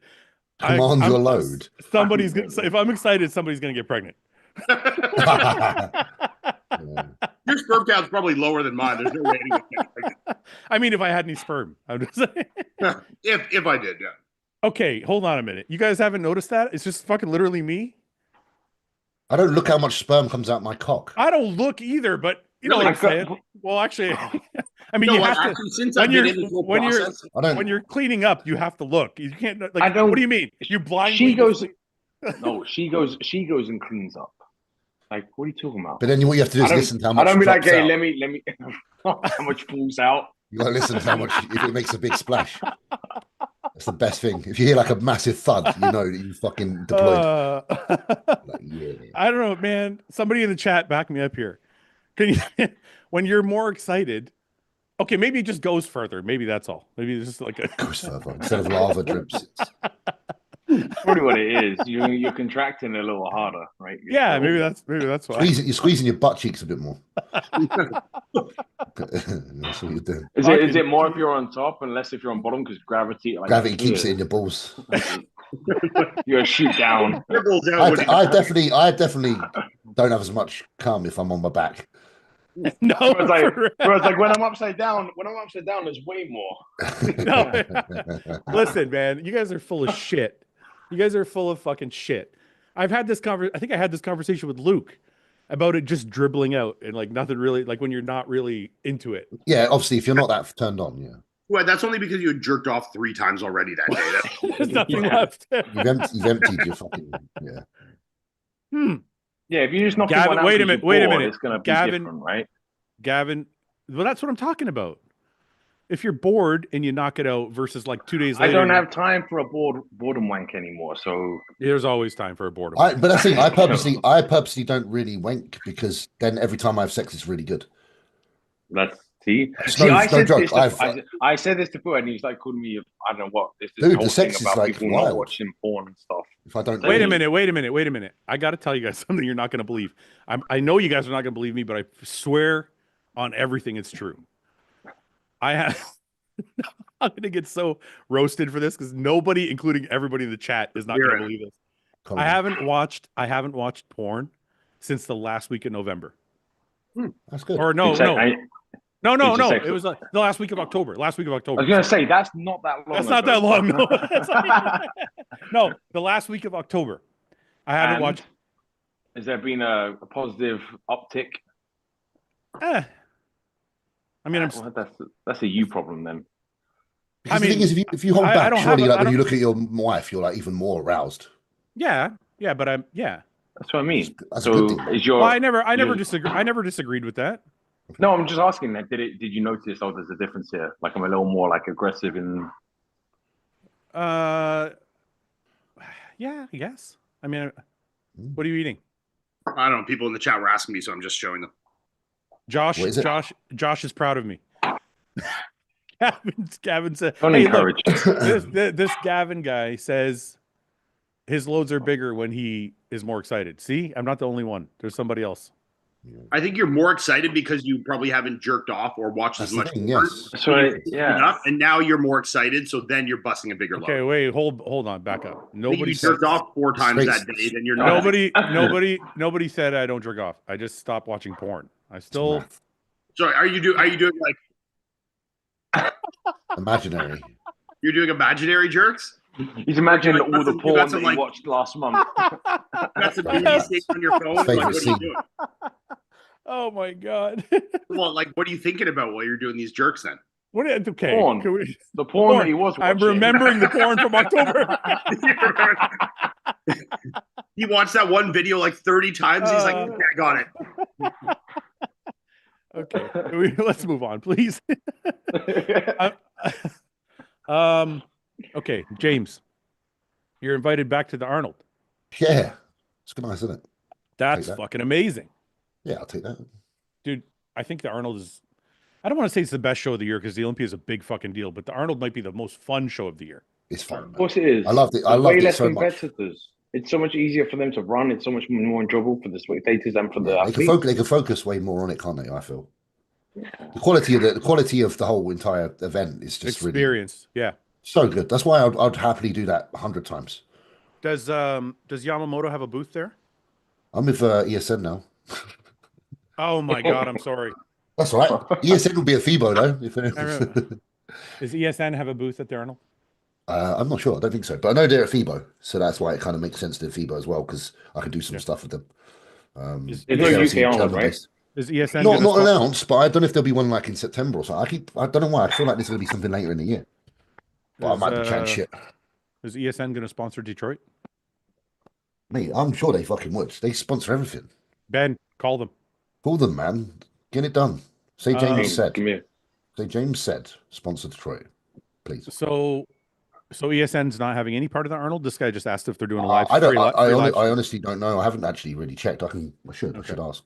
Command your load. Somebody's gonna. If I'm excited, somebody's gonna get pregnant. Your sperm count's probably lower than mine. There's no way anyone can get pregnant. I mean, if I had any sperm, I'm just saying. If I did, yeah. Okay, hold on a minute. You guys haven't noticed that? It's just fucking literally me. I don't look how much sperm comes out my cock. I don't look either, but you know what I'm saying. Well, actually, I mean, you have to. Since I've been in this whole process, when you're cleaning up, you have to look. You can't. Like, I don't. What do you mean? You blind? She goes. No, she goes and cleans up. Like, what are you talking about? But then what you have to do is listen to how much. I don't be like, hey, let me. How much falls out? You got to listen to how much. If it makes a big splash, that's the best thing. If you hear like a massive thud, you know that you fucking deployed. Like, yeah. I don't know, man. Somebody in the chat back me up here. Can you, when you're more excited? Okay, maybe it just goes further. Maybe that's all. Maybe it's just like a goes further instead of lava drips. Probably what it is. You're contracting a little harder, right? Yeah, maybe that's why. You're squeezing your butt cheeks a bit more. That's what you're doing. Is it more if you're on top and less if you're on bottom because gravity? Like, gravity keeps it in your balls. You're a shoot down. I definitely don't have as much cum if I'm on my back. No, whereas like when I'm upside down, there's way more. No. Listen, man, you guys are full of shit. You guys are full of fucking shit. I've had this I think I had this conversation with Luke about it just dribbling out and like nothing really, like when you're not really into it. Yeah, obviously, if you're not that turned on, yeah. Well, that's only because you had jerked off 3 times already that day. There's nothing left. You've emptied your fucking Yeah, if you just knock Gavin, wait a minute, it's gonna be different, right? Gavin, well, that's what I'm talking about. If you're bored and you knock it out versus like 2 days later. I don't have time for a boredom wank anymore, so there's always time for a boredom. But I think I purposely don't really wank because then every time I have sex, it's really good. That's I said this to Fouad, and he's like calling me. I don't know what. Dude, the sex is like people not watching porn and stuff. If I don't. Wait a minute. I got to tell you guys something you're not going to believe. I know you guys are not going to believe me, but I swear on everything it's true. I'm going to get so roasted for this because nobody, including everybody in the chat, is not going to believe this. I haven't watched porn since the last week of November. That's good. Or no. No. It was the last week of October. I was going to say, that's not that long. That's not that long. No. No, the last week of October. I haven't watched. Has there been a positive uptick? I mean, that's a you problem then. Because the thing is, if you hold back, surely when you look at your wife, you're like even more aroused. Yeah, but That's what I mean. That's so a good thing. I never disagreed with that. No, I'm just asking that. Did you notice? Oh, there's a difference here. Like I'm a little more like aggressive in. Yeah, I guess. I mean, what are you eating? I don't know. People in the chat were asking me, so I'm just showing them. Josh, What is it? Josh is proud of me. Gavin said, Don't "Hey, encourage. look, this Gavin guy says his loads are bigger when he is more excited. See, I'm not the only one. There's somebody else. I think you're more excited because you probably haven't jerked off or watched That's as the much thing, porn. yes. So And now you're more excited, so then you're busting a bigger Okay, load. wait, hold on, back up. If Nobody you said jerked off 4 times that day, then you're not. nobody said I don't jerk off. I just stopped watching porn. I still. So are you doing like Imaginary. you're doing imaginary jerks? He's imagining all the You got porn some, that he like- watched last month. That's a beauty state on your phone. Like, Favorite what are you scene. doing? Oh my god. Well, like, what are you thinking about while you're doing these jerks then? Okay. Porn. Can we, The porn that he was I'm watching. remembering the porn from October. He watched that one video like 30 times. He's like, okay, I got it. Okay, let's move on, please. Okay, James, you're invited back to the Arnold. Yeah. It's good, nice, isn't it? That's that. fucking amazing, Yeah, I'll take that. dude. I think the Arnold is. I don't want to say it's the best show of the year because the Olympia is a big fucking deal, but the Arnold might be the most fun show of the year. It's fun. Of course it is. I loved it. I There's loved way it less so much. competitors. It's so much easier for them to run. It's so much more enjoyable for the spectators and for the Yeah, athletes. they can focus way more on it, can't they? I feel the quality of the whole entire event is just really Experience, yeah. so good. That's why I'd happily do that 100 times. Does Yamamoto have a booth there? I'm with ESN now. Oh my god, I'm sorry. That's all right. ESN will be a FIBO though. Does ESN have a booth at the Arnold? I'm not sure. I don't think so, but I know they're at FIBO, so that's why it kind of makes sense to FIBO as well because I can do some stuff with them. Is There's no Chelsea, UK Arnold, German-based. right? Is ESN Not gonna announced, but I don't know if there'll be one like in September or something. I don't know why. I feel like there's going to be something later in the year, but I might be chatting shit. Is ESN going to sponsor Detroit? Mate, I'm sure they fucking would. They sponsor everything. Ben, call them. Call them, man. Get it done. Say James said. Come here. Say James said. Sponsor Detroit, please. So ESN's not having any part of the Arnold. This guy just asked if they're doing a live. I don't. free li- I free live stream. honestly don't know. I haven't actually really checked. I should. I should ask.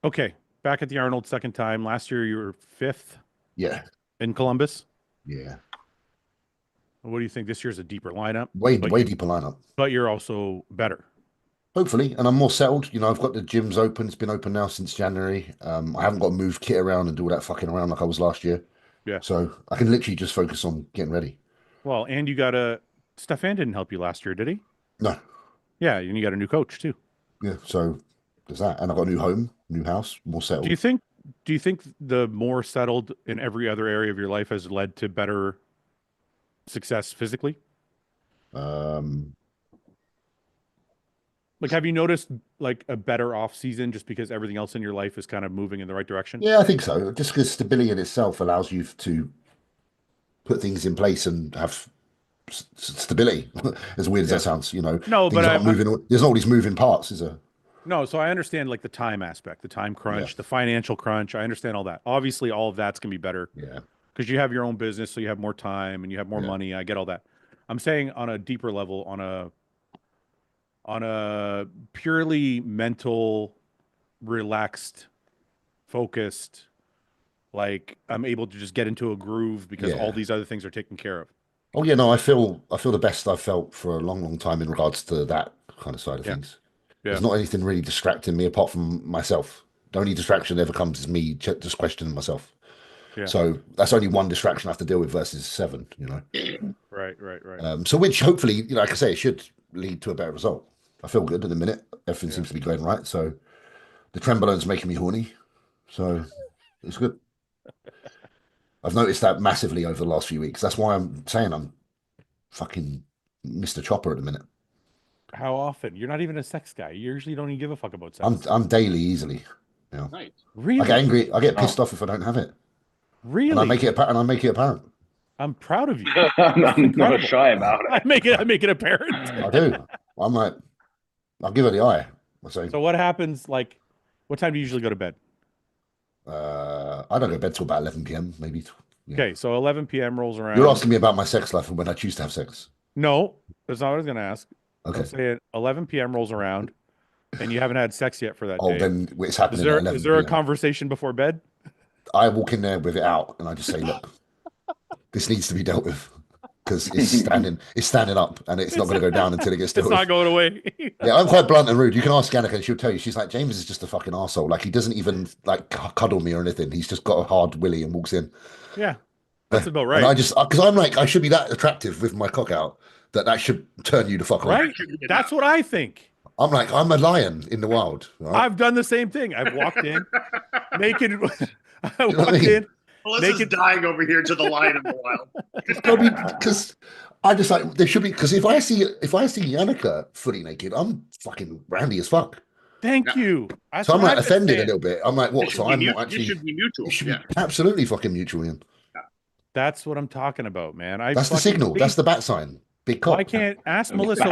Okay, back at the Arnold second time. Last year you were 5th Yeah. in Columbus. Yeah. What do you think? This year's a deeper lineup, Way deeper lineup. but you're also better. Hopefully, and I'm more settled. You know, I've got the gyms open. It's been open now since January. I haven't got to move kit around and do all that fucking around like I was last year. Yeah. So I can literally just focus on getting ready. Well, and you got Stefan didn't help you last year, did he? No. Yeah, and you got a new coach too. Yeah. So there's that, and I've got a new home, new house, more settled. Do you think the more settled in every other area of your life has led to better success physically? Like, have you noticed like a better off season just because everything else in your life is kind of moving in the right direction? Yeah, I think so. Just because stability in itself allows you to put things in place and have stability. As weird as that sounds, you know. No, things but aren't moving. There's all these moving parts, is there? No, so I understand like the time aspect, the time crunch, the financial crunch. I understand all that. Obviously, all of that's gonna be better. Yeah. Because you have your own business, so you have more time and you have more money. I get all that. I'm saying on a deeper level, on a purely mental, relaxed, focused, like I'm able to just get into a groove because all these other things are taken care of. Oh yeah, no, I feel the best I've felt for a long, long time in regards to that kind of side of things. Yeah. There's not anything really distracting me apart from myself. The only distraction that ever comes is me just questioning myself. Yeah. So that's only one distraction I have to deal with versus 7, you know. Right. So which hopefully, you know, like I say, it should lead to a better result. I feel good at the minute. Everything seems to be going right. So the trembolone's making me horny. So it's good. I've noticed that massively over the last few weeks. That's why I'm saying I'm fucking Mr. Chopper at the minute. How often? You're not even a sex guy. You usually don't even give a fuck about sex. I'm daily easily. You know. Nice. Really? I get angry. I get pissed off if I don't have it. Really? And I make it apparent. I'm proud of you. I'm not shy about it. I make it apparent. I do. I'm like, I'll give her the eye. I say. So what happens? Like, What time do you usually go to bed? I don't go to bed till about 11 p.m. maybe. Yeah. Okay, so 11 p.m. rolls around. You're asking me about my sex life and when I choose to have sex. No, that's not what I was going to ask. Okay. I'm saying 11 p.m. rolls around, and you haven't had sex yet for that day. Then it's happening Is there, at 11 is there a p.m. conversation before bed? I walk in there with it out and I just say, look, this needs to be dealt with because it's standing up and it's not going to go down until it gets dealt It's with. not going away. Yeah, I'm quite blunt and rude. You can ask Annika and she'll tell you. She's like, James is just a fucking arsehole. Like, he doesn't even like cuddle me or anything. He's just got a hard willy and walks in. Yeah, that's about right. And I just, because I'm like, I should be that attractive with my cock out that should turn you to fuck on. Right? That's what I think. I'm like, I'm a lion in the wild. Right? I've done the same thing. I've walked in naked. I know what I walked mean? in. Melissa's Naked- dying over here to the lion in the wild. Because I just like there should be, because if I see Yannicka fully naked, I'm fucking randy as fuck. Thank you. That's So I'm what like I've been offended a saying. little bit. I'm like, what? So I'm not actually. It should be mutual. It should Yeah. be absolutely fucking mutual, Ian. That's what I'm talking about, man. That's the signal. That's the bat sign. Big cock. Why can't ask Melissa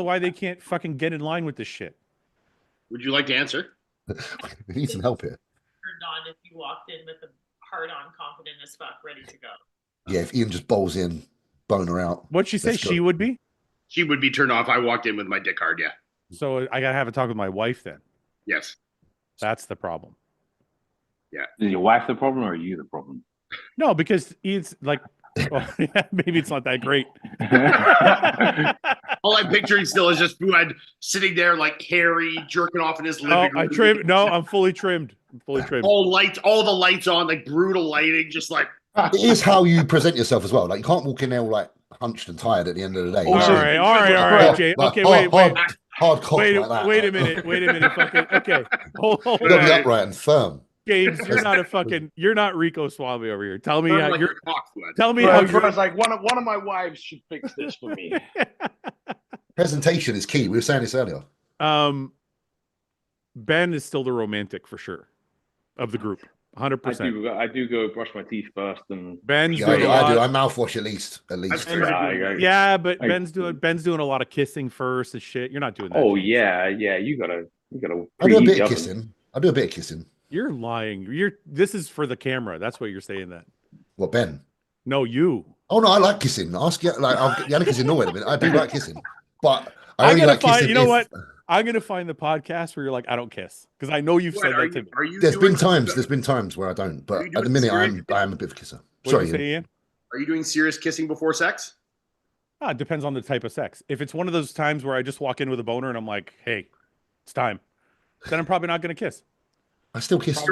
why they can't fucking get in line with this shit? Would you like to answer? We need some help here. Turned on if you walked in with a hard on, confident as fuck, ready to go. Yeah, if Ian just bowls in, boner out. What'd she say? Let's go. She would be. She would be turned off. I walked in with my dick hard. Yeah. So I gotta have a talk with my wife then. Yes. That's the problem. Is your wife the problem or are you the problem? No, because Ian's like, well, maybe it's not that great. All I'm picturing still is just Fouad sitting there like hairy, jerking off in his living Oh, room. I trimmed. No, I'm fully trimmed. I'm fully trimmed. All the lights on, like brutal lighting, just like It is how you present yourself as well. Like, you can't walk in there all like hunched and tired at the end of the day. All right, Jay. Okay, wait. Hard cock Wait, like that. wait a minute. Fucking, okay. Hold You gotta be on. upright and firm. James, you're not Rico Suave over here. Tell me how like you're. a cock, Fouad. Tell me how Well, you're. I was like, one of my wives should fix this for me. Presentation is key. We were saying this earlier. Ben is still the romantic for sure of the group. 100%. I do go brush my teeth first and Ben's Yeah, doing a I lot. do. I mouthwash at least. Yeah, but I- Ben's doing a lot of kissing first and shit. You're not doing that. oh James. yeah, you gotta I do a preheat bit the of oven. kissing. I do a bit of kissing. You're lying. This is for the camera. That's why you're saying that. What, Ben? No, you. Oh no, I like kissing. Ask Yannicka's annoyed a bit. I do like kissing, but I I'm only gonna like find. kissing. You know if- what? I'm gonna find the podcast where you're like, I don't kiss, because I know you've said that to me. Are you There's been doing- times where I don't, but Are you at the doing minute serious I am a bit of a kisser. What Sorry, did you say, Ian. Ian? Are you doing serious kissing before sex? It depends on the type of sex. If it's one of those times where I just walk in with a boner and I'm like, hey, it's time, then I'm probably not gonna kiss. I still kiss.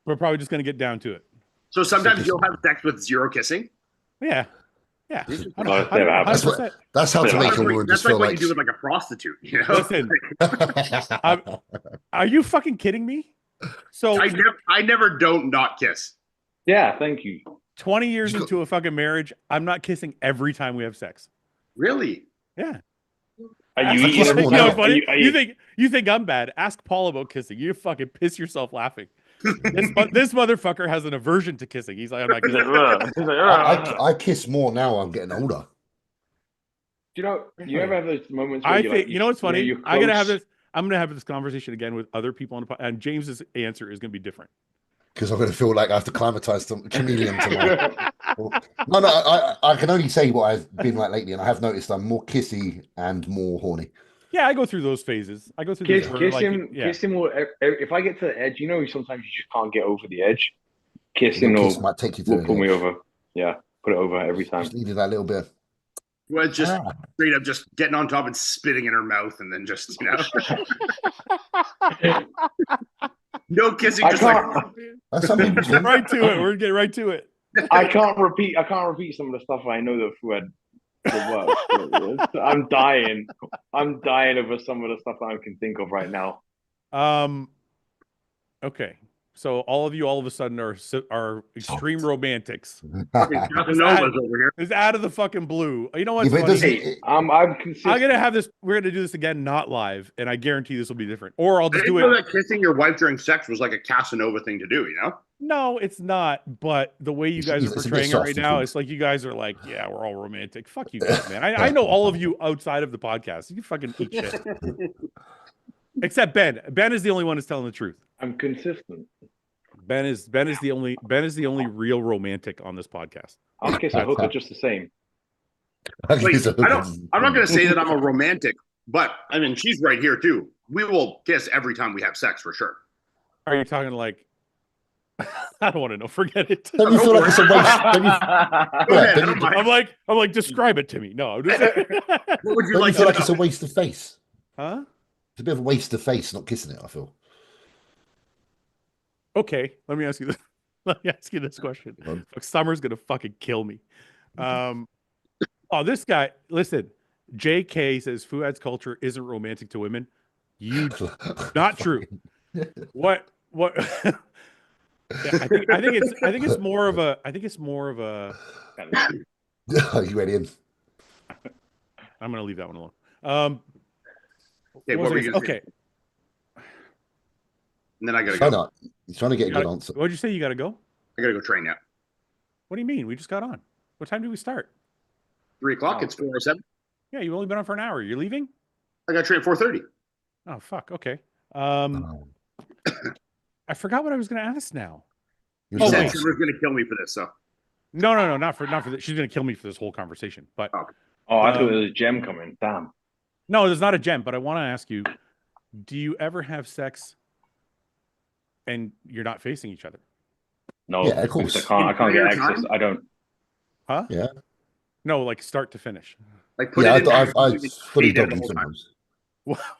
We're probably just gonna get down to it. So sometimes you'll have sex with zero kissing. Yeah. Yeah. Well, never happened. 100%. That's how to make a woman That's just like feel what like. you do with like a prostitute. You know? Listen, are you fucking kidding me? So I never don't not kiss. Yeah, thank you. 20 years You go- into a fucking marriage, I'm not kissing every time we have sex. Really? Yeah. Are you I eating kiss every more You know now. what's funny? Are You think I'm bad? Ask Paul about kissing. You fucking piss yourself laughing. This motherfucker has an aversion to kissing. He's like, I'm not He's like, kissing. "Ugh." He's like, "Ugh." I kiss more now. I'm getting older. Do you ever have those moments where I you're think like, you know what's funny. you're I'm gonna have close? this. I'm gonna have this conversation again with other people on the podcast, and James's answer is gonna be different. Because I'm going to feel like I have to climatize the chameleon to my. No, I can only say what I've been like lately, and I have noticed I'm more kissy and more horny. Yeah, I go through those phases. I go through Kiss, these where, kiss like, him. yeah. Kiss him. If I get to the edge, sometimes you just can't get over the edge. Kissing Your kiss will might take you to will the pull me edge. over. Yeah, put it over every time. Just needed that little bit. Well, it's just Ah. straight up just getting on top and spitting in her mouth and then just, no kissing, I just like can't. That's some people do. Right to it. We're getting right to it. I can't repeat some of the stuff I know that Fouad works. I'm dying. I'm dying over some of the stuff that I can think of right now. Okay. So all of you, all of a sudden, are extreme romantics. fucking Casanovas over here. It's out of the fucking blue. You know what's Yeah, but it funny? doesn't- Hey, I'm consistent. I'm gonna have this. We're gonna do this again, not live, and I guarantee this will be different. Or I'll I just didn't do know it. that kissing your wife during sex was like a Casanova thing to do, No, it's not. But the way you guys are It's a bit portraying it soft right and now, things. it's like you guys are like, yeah, we're all romantic. Fuck you guys, man. I know all of you outside of the podcast. You can fucking eat shit. Except Ben. Ben is the only one who's telling the truth. I'm consistent. Ben is the only real romantic on this podcast. I'll kiss a hooker just the same. Wait, I'm not going to say that I'm a romantic, but I mean, she's right here too. We will kiss every time we have sex for sure. Are you talking like? I don't want to know. Forget it. Don't you feel like it's a waste? I'm like, describe it to me. No, I'm just... What would you Don't like you feel to like it's a waste of face? Huh? It's a bit of a waste of face not kissing it, I feel. Okay, let me ask you this. Let me ask you this question. Summer's gonna fucking kill me. Oh, this guy. Listen, JK says Fouad's culture isn't romantic to women. Not true. What? Yeah, I think it's more of a. You went in. I'm gonna leave that one alone. Okay, what were you gonna say? Okay. And then I gotta go. He's trying to get a good answer. What'd you say? You gotta go? I gotta go train now. What do you mean? We just got on. What time did we start? 3 o'clock. It's 4:07. Yeah, you've only been on for an hour. You're leaving? I got to train at 4:30. Oh fuck. Okay. I forgot what I was going to ask now. You said she was going to kill me for this, so. No, not for this. She's going to kill me for this whole conversation. But okay. I thought there was a gem coming. Damn. No, there's not a gem. But I want to ask you: do you ever have sex and you're not facing each other? No, yeah, of course. I can't get access. I don't. Huh? Yeah. No, like start to finish. Like put it in I fully don't sometimes.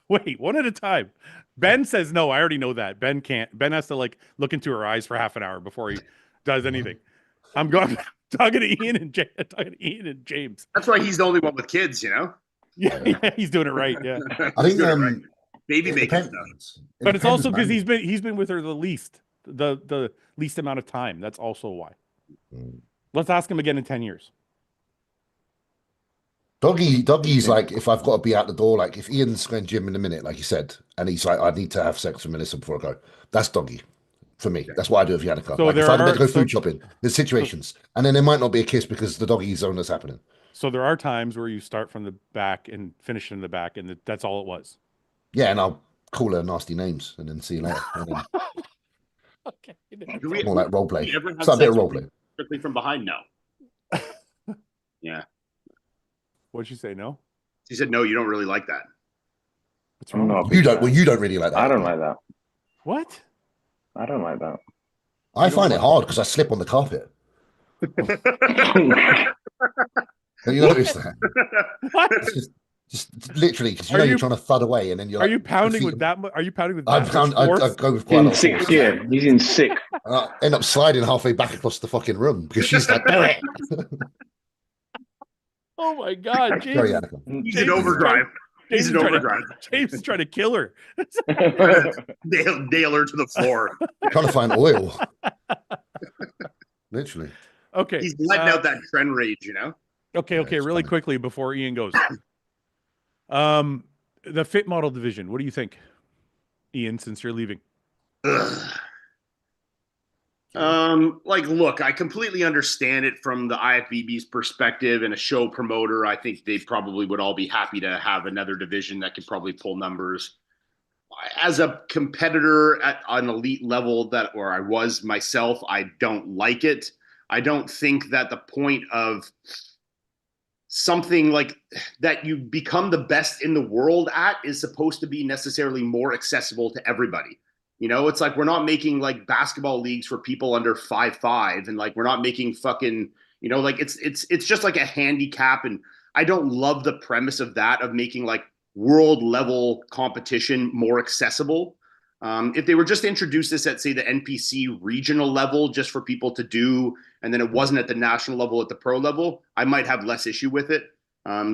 Wait, one at a time. Ben says no. I already know that. Ben can't. Ben has to like look into her eyes for half an hour before he does anything. I'm talking to Ian and James. That's why he's the only one with kids, you know. Yeah, he's doing it right. Yeah, I think right. Baby making stuff. But it's also because he's been with her the least amount of time. That's also why. Let's ask him again in 10 years. Doggy's like, if I've got to be out the door, like if Ian's going to gym in a minute, like he said, and he's like, I need to have sex with Melissa before I go. That's Doggy for me. That's what I do with Yannicka. So like if I had to go food shopping, there's situations. And then there might not be a kiss because the doggy zone is happening. So there are times where you start from the back and finish in the back, and that's all it was. Yeah, and I'll call her nasty names and then see you later. Okay. More like role play. It's a bit of role play. Strictly from behind, no. Yeah. What'd you say? No. She said, "No, you don't really like that." What's wrong? No, you don't. Well, you don't really like that. I don't like that. What? I don't like that. I find it hard because I slip on the carpet. Have you noticed that? What? Just literally, because you're trying to thud away, and then you're. Are you pounding with that? Are you pounding with that? I go with quite a lot of force. Yeah, he's in sick. I end up sliding halfway back across the fucking room because she's like, "Do it." Oh my God, James! Sorry, he's in overdrive. He's in overdrive. James is trying to kill her. Nail her to the floor. Trying to find oil. Literally. Okay. He's letting out that trend rage, you know? Okay, really quickly before Ian goes. The fit model division, what do you think, Ian, since you're leaving? Look, I completely understand it from the IFBB's perspective, and a show promoter, I think they probably would all be happy to have another division that could probably pull numbers. As a competitor at an elite level where I was myself, I don't like it. I don't think that the point of something like that you become the best in the world at is supposed to be necessarily more accessible to everybody. You know, it's like we're not making like basketball leagues for people under 5'5", and like we're not making fucking, you know, like it's just like a handicap. And I don't love the premise of that, of making like world level competition more accessible. If they were just to introduce this at, say, the NPC regional level just for people to do, and then it wasn't at the national level, at the pro level, I might have less issue with it.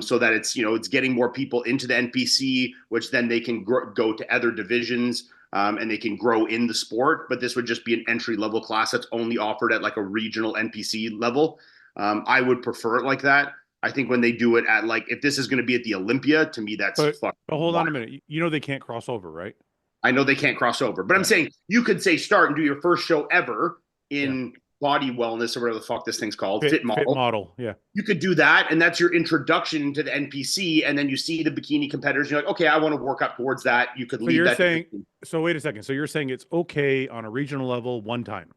So that it's, you know, it's getting more people into the NPC, which then they can go to other divisions. And they can grow in the sport, but this would just be an entry level class that's only offered at like a regional NPC level. I would prefer it like that. I think when they do it at like, if this is going to be at the Olympia, to me, that's but hold on a minute. You know, they can't cross over, right? I know they can't cross over, but I'm saying you could say start and do your first show ever in body wellness or whatever the fuck this thing's called, Fit fit model. model, yeah. You could do that, and that's your introduction to the NPC, and then you see the bikini competitors, and you're like, okay, I want to work up towards that. You could So lead you're that. saying, so wait a second. So you're saying it's okay on a regional level one time?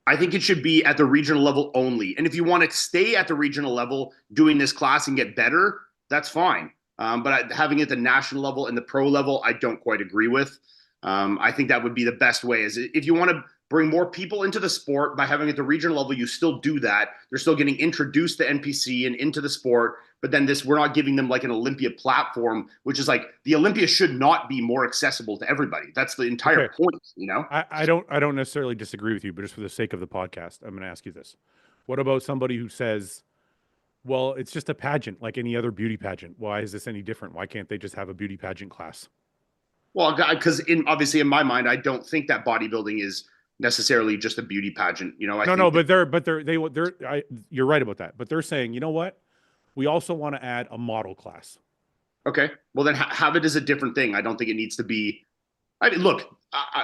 I think it should be at the regional level only. And if you want to stay at the regional level doing this class and get better, that's fine. But having it at the national level and the pro level, I don't quite agree with. I think that would be the best way. Is if you want to bring more people into the sport by having it at the regional level, you still do that. They're still getting introduced to NPC and into the sport. But then we're not giving them like an Olympia platform, which is like the Olympia should not be more accessible to everybody. That's the entire point, you know? I don't necessarily disagree with you, but just for the sake of the podcast, I'm going to ask you this. What about somebody who says, well, it's just a pageant like any other beauty pageant. Why is this any different? Why can't they just have a beauty pageant class? Well, because obviously in my mind, I don't think that bodybuilding is necessarily just a beauty pageant. You know, you're right about that. But they're saying, you know what? We also want to add a model class. Okay. Well, then have it as a different thing. I don't think it needs to be. I mean, look,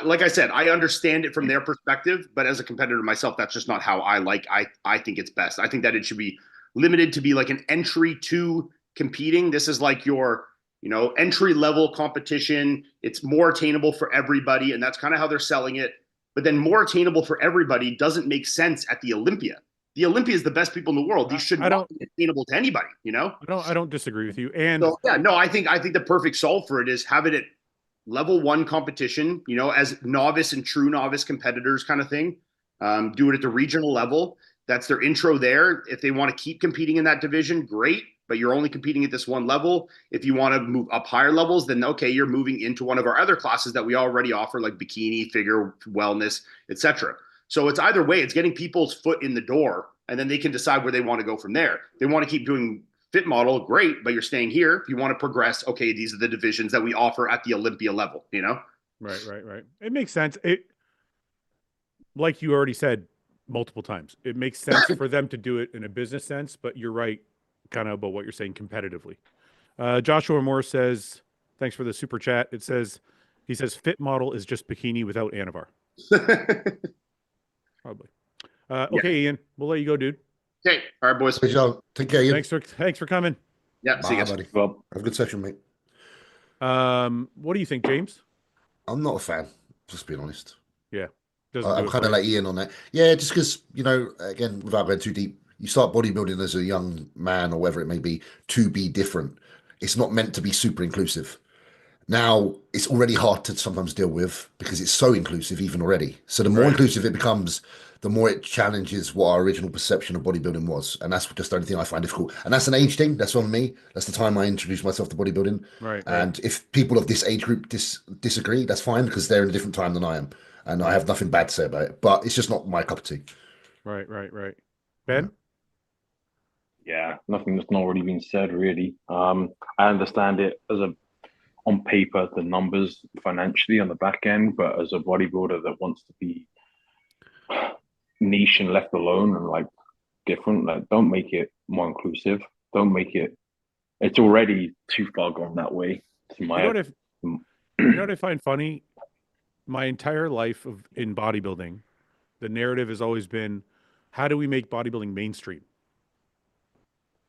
like I said, I understand it from their perspective, but as a competitor myself, that's just not how I think it's best. I think that it should be limited to be like an entry to competing. This is like your, entry level competition. It's more attainable for everybody. And that's kind of how they're selling it. But then more attainable for everybody doesn't make sense at the Olympia. The Olympia is the best people in the world. These should not be attainable to anybody, I don't disagree with you. And so, yeah, no, I think the perfect solve for it is have it at level 1 competition, as novice and true novice competitors kind of thing. Do it at the regional level. That's their intro there. If they want to keep competing in that division, great, but you're only competing at this one level. If you want to move up higher levels, then okay, you're moving into one of our other classes that we already offer, like bikini, figure, wellness, etc. So it's either way, it's getting people's foot in the door, and then they can decide where they want to go from there. They want to keep doing fit model, great, but you're staying here. If you want to progress, okay, these are the divisions that we offer at the Olympia level, Right. It makes sense. Like you already said multiple times, it makes sense for them to do it in a business sense, but you're right kind of about what you're saying competitively. Joshua Moore says, thanks for the super chat. He says fit model is just bikini without Anavar. Probably. Okay, Ian, we'll let you go, dude. Okay. All right, boys. Hey, Joe. Take care, Ian. Thanks for coming. Yeah. See you guys. Buddy. Well, have a good session, mate. What do you think, James? I'm not a fan, just being honest. Yeah. I'm kind of like Ian on that. Yeah, just because, again, without going too deep, you start bodybuilding as a young man or whatever it may be to be different. It's not meant to be super inclusive. Now, it's already hard to sometimes deal with because it's so inclusive even already. So the more inclusive it becomes, the more it challenges what our original perception of bodybuilding was. And that's just the only thing I find difficult. And that's an age thing. That's on me. That's the time I introduced myself to bodybuilding. Right. And if people of this age group disagree, that's fine because they're in a different time than I am. And I have nothing bad to say about it. But it's just not my cup of tea. Right. Ben? Yeah, nothing that's not already been said, really. I understand it on paper, the numbers financially on the back end, but as a bodybuilder that wants to be niche and left alone and like different, like don't make it more inclusive. Don't make it's already too far gone that way. You know what I find funny? My entire life in bodybuilding, the narrative has always been, how do we make bodybuilding mainstream?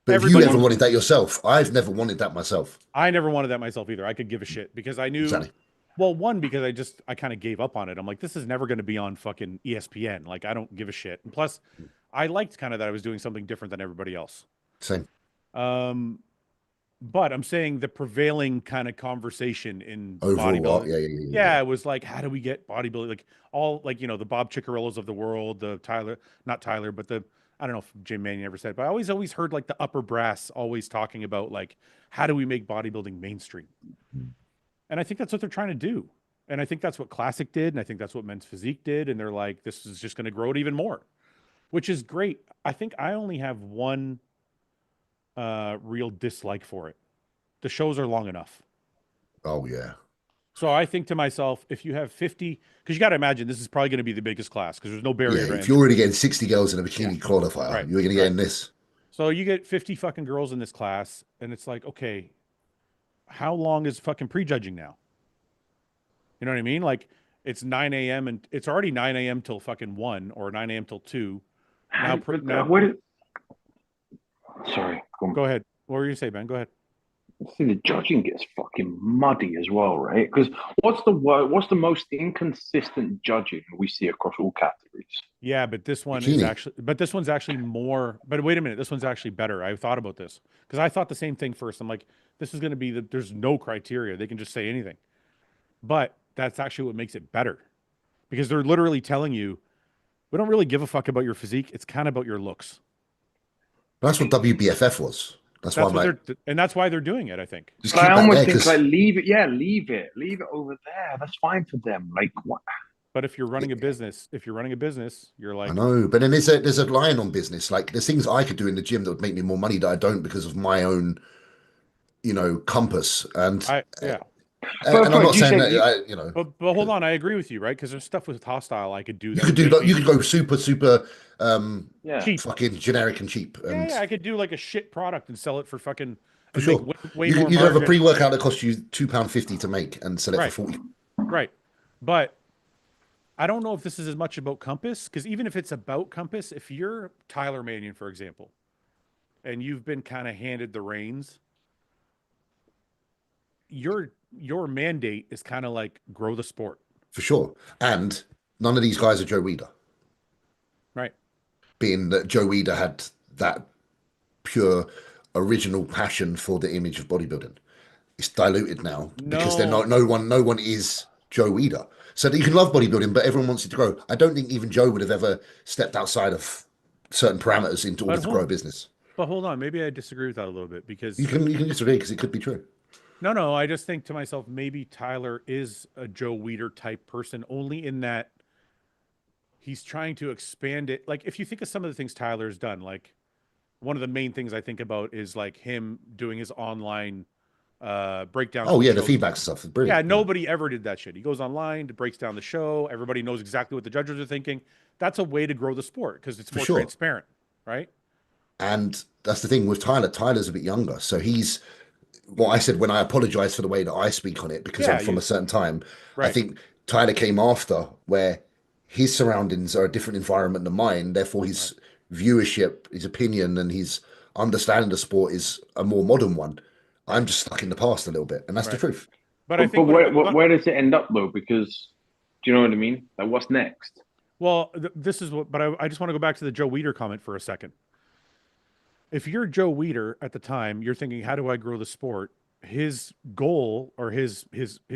But if you ever wanted that yourself, I've never wanted that myself. I never wanted that myself either. I could give a shit because I knew, well, one, because I kind of gave up on it. I'm like, this is never going to be on fucking ESPN. Like, I don't give a shit. And plus, I liked kind of that I was doing something different than everybody else. Same. But I'm saying the prevailing kind of conversation in overall, bodybuilding. It was like, how do we get bodybuilding? Like all like, the Bob Ciccarellos of the world, the not Tyler, but I don't know if Jim Manning ever said, but I always heard like the upper brass always talking about like, how do we make bodybuilding mainstream? And I think that's what they're trying to do. And I think that's what Classic did. And I think that's what Men's Physique did. And they're like, this is just going to grow it even more, which is great. I think I only have one real dislike for it. The shows are long enough. Oh, yeah. So I think to myself, if you have 50, because you got to imagine this is probably going to be the biggest class because there's no barrier. Yeah, if you're already getting 60 girls in a bikini qualifier, you're going to get in this. So you get 50 fucking girls in this class, and it's like, okay, how long is fucking prejudging now? You know what I mean? Like, It's 9 a.m. and it's already 9 a.m. till fucking 1 or 9 a.m. till 2. Sorry, Go ahead. What were you say, Ben? Go ahead. See, the judging gets fucking muddy as well, right? Because what's the most inconsistent judging we see across all categories? Yeah, but this one Bikini. this one's actually more. But wait a minute, this one's actually better. I thought about this because I thought the same thing first. I'm like, this is going to be there's no criteria. They can just say anything. But that's actually what makes it better because they're literally telling you, we don't really give a fuck about your physique. It's kind of about your looks. That's what WBFF was. That's why I'm like, and that's why they're doing it, I think. just keep I that almost there think because like leave it over there. That's fine for them. Like what? But if you're running a business, you're like, I know. But then there's a line on business. Like there's things I could do in the gym that would make me more money that I don't because of my own, compass. And yeah. and I'm not saying that But hold on, I agree with you, right? Because there's stuff with HOSSTILE I could do. You could do that. You could go super cheap, fucking generic and cheap. And yeah, I could do like a shit product and sell it for fucking for sure. way you more. could have a pre-workout that costs you £2.50 to make and sell it for 40. Right, but I don't know if this is as much about Compass because even if it's about Compass, if you're Tyler Manion, for example, and you've been kind of handed the reins, your mandate is kind of like grow the sport. For sure. And none of these guys are Joe Weider. Right. Being that Joe Weider had that pure original passion for the image of bodybuilding. It's diluted now because they're not no one is Joe Weider. So that you can love bodybuilding, but everyone wants it to grow. I don't think even Joe would have ever stepped outside of certain parameters into order to grow a business. But hold on, maybe I disagree with that a little bit because you can disagree because it could be true. No, I just think to myself, maybe Tyler is a Joe Weider type person, only in that he's trying to expand it. Like, if you think of some of the things Tyler's done, like, one of the main things I think about is, like, him doing his online breakdown. Oh, yeah, the feedback stuff is brilliant. Yeah, nobody ever did that shit. He goes online, breaks down the show. Everybody knows exactly what the judges are thinking. That's a way to grow the sport because it's more transparent, right? And that's the thing with Tyler. Tyler's a bit younger, so he's... What I said when I apologize for the way that I speak on it because I'm from a certain time. Right. I think Tyler came after where his surroundings are a different environment than mine. Therefore, his viewership, his opinion, and his understanding of sport is a more modern one. I'm just stuck in the past a little bit, and that's the truth. But I think where does it end up though? Because do you know what I mean? Like, what's next? Well, this is what. But I just want to go back to the Joe Weider comment for a second. If you're Joe Weider at the time, you're thinking, how do I grow the sport? His goal or his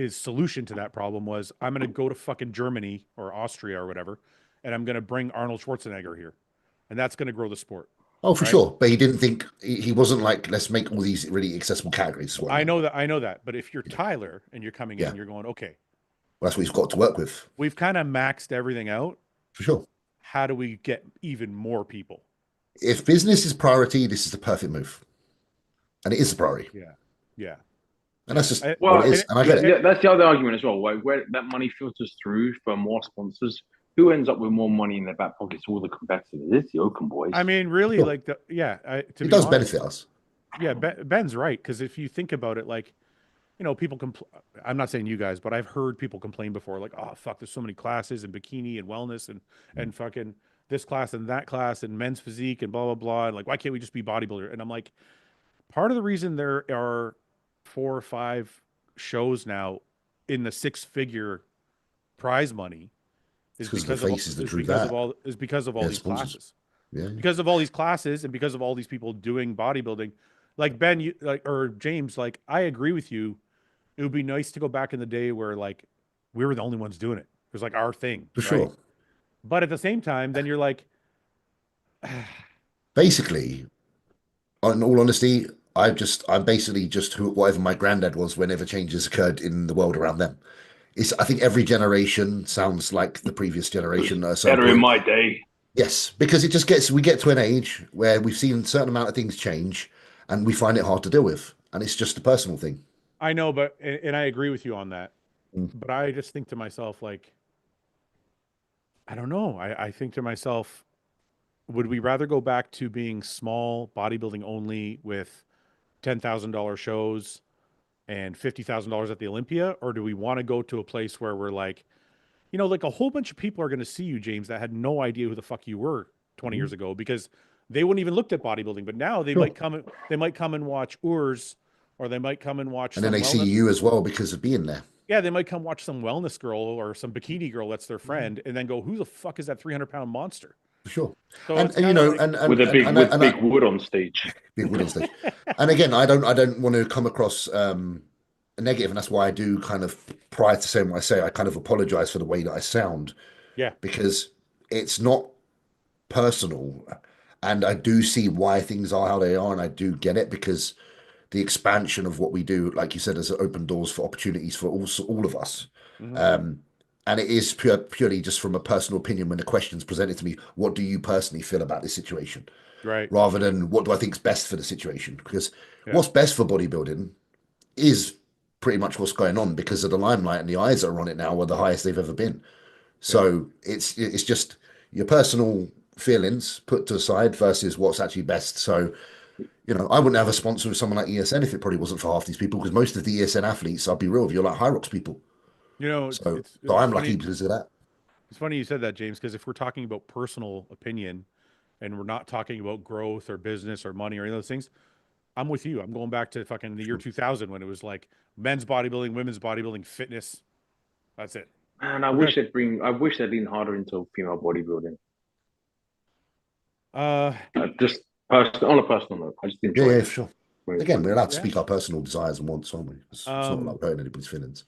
solution to that problem was, I'm going to go to fucking Germany or Austria or whatever, and I'm going to bring Arnold Schwarzenegger here. And that's going to grow the sport. Oh, for sure. But he didn't think, he wasn't like, let's make all these really accessible categories. I know that. But if you're Tyler and you're coming in, you're going, okay. Well, that's what he's got to work with. We've kind of maxed everything out. For sure. How do we get even more people? If business is priority, this is the perfect move. And it is the priority. Yeah. And that's just what it is. And I get it. Yeah, that's the other argument as well. Like, where that money filters through for more sponsors, who ends up with more money in their back pockets? All the competitors. It's the Oaken boys. I mean, really, like, it does benefit us. Yeah, Ben's right. Because if you think about it, like, people I'm not saying you guys, but I've heard people complain before, like, oh, fuck, there's so many classes and bikini and wellness and fucking this class and that class and men's physique and blah, blah, blah. And like, why can't we just be bodybuilder? And I'm like, part of the reason there are 4 or 5 shows now in the 6-figure prize money is because of all these classes. Yeah. Because of all these classes and because of all these people doing bodybuilding. Like Ben, or James, like, I agree with you. It would be nice to go back in the day where, like, we were the only ones doing it. It was like our thing. For sure. But at the same time, then you're like, basically, in all honesty, I'm basically just whatever my granddad was whenever changes occurred in the world around them. I think every generation sounds like the previous generation. Better in my day. Yes, because we get to an age where we've seen a certain amount of things change and we find it hard to deal with. And it's just a personal thing. I know, and I agree with you on that. But I just think to myself, like, I don't know. I think to myself, would we rather go back to being small bodybuilding only with $10,000 shows and $50,000 at the Olympia? Or do we want to go to a place where we're like, you know, like a whole bunch of people are going to see you, James, that had no idea who the fuck you were 20 years ago, because they wouldn't even looked at bodybuilding. But now they might come, they might come and watch Urs, or they might come and watch. And then they see you as well because of being there. Yeah, they might come watch some wellness girl or some bikini girl that's their friend, and then go, "Who the fuck is that 300-pound monster?" For sure. So And you know, like, and with a big wood on stage. Big wood on stage. And again, I don't want to come across negative, and that's why I do kind of, prior to saying what I say, I kind of apologize for the way that I sound. Yeah. Because it's not personal, and I do see why things are how they are, and I do get it, because the expansion of what we do, like you said, has opened doors for opportunities for all of us. And it is purely just from a personal opinion. When the question's presented to me, what do you personally feel about this situation? Right. Rather than what do I think is best for the situation? Because what's best for bodybuilding is pretty much what's going on, because of the limelight, and the eyes that are on it now are the highest they've ever been. So it's just your personal feelings put to the side versus what's actually best. So, you know, I wouldn't have a sponsor with someone like ESN if it probably wasn't for half these people, because most of the ESN athletes, I'll be real with you, are like High Rocks people. You know, So it's I'm funny, lucky because of that. It's funny you said that, James, because if we're talking about personal opinion and we're not talking about growth or business or money or any of those things, I'm with you. I'm going back to fucking the year 2000 when it was like men's bodybuilding, women's bodybuilding, fitness. That's it. And I wish they'd lean harder into female bodybuilding. Just on a personal note, I just enjoy it. Yeah, sure. Again, we're allowed to speak our personal desires and wants, aren't we? It's not like hurting anybody's feelings.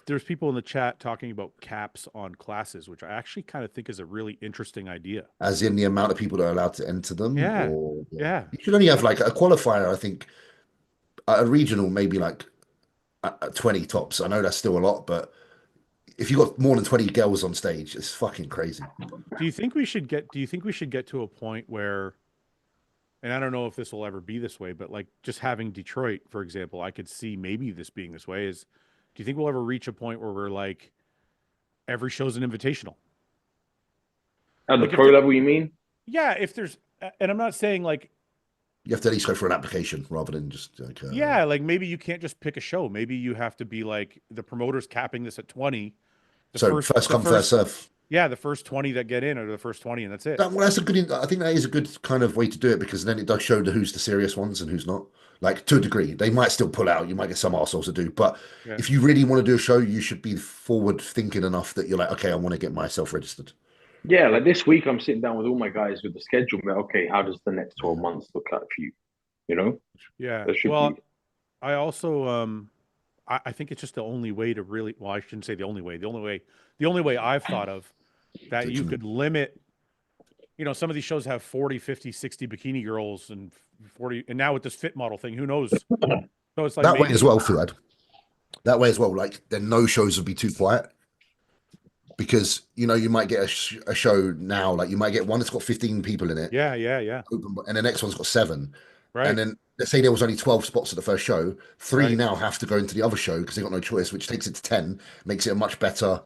There's people in the chat talking about caps on classes, which I actually kind of think is a really interesting idea. As in the amount of people that are allowed to enter them? Yeah. Or, Yeah. You should only have like a qualifier, I think, a regional, maybe like 20 tops. I know that's still a lot, but if you got more than 20 girls on stage, it's fucking crazy. Do you think we should get to a point where, and I don't know if this will ever be this way, but like just having Detroit, for example, I could see maybe this being this way is, do you think we'll ever reach a point where we're like, every show's an invitational? At the pro level, you mean? Yeah, if there's, and I'm not saying like, you have to at least go for an application rather than just like yeah, like maybe you can't just pick a show. Maybe you have to be like, the promoter's capping this at 20. So first come, first serve. Yeah, the first 20 that get in are the first 20, and that's it. Well, that's a good. I think that is a good kind of way to do it, because then it does show who's the serious ones and who's not. Like, to a degree, they might still pull out. You might get some arseholes to do, but if you really want to do a show, you should be forward thinking enough that you're like, okay, I want to get myself registered. Yeah, like this week, I'm sitting down with all my guys with the schedule. Like, okay, how does the next 12 months look like for you? You know? Yeah. Well, I also, I think it's just the only way to really, well, I shouldn't say the only way. The only way I've thought of that you could limit, you know, some of these shows have 40, 50, 60 bikini girls and 40, and now with this fit model thing, who knows? So it's like that way as well, Fouad. That way as well. Like, then no shows would be too quiet, because, you know, you might get a show now, like you might get one that's got 15 people in it. Yeah. And the next one's got 7. Right. And then let's say there was only 12 spots at the first show. 3 now have to go into the other show because they got no choice, which takes it to 10, makes it a much better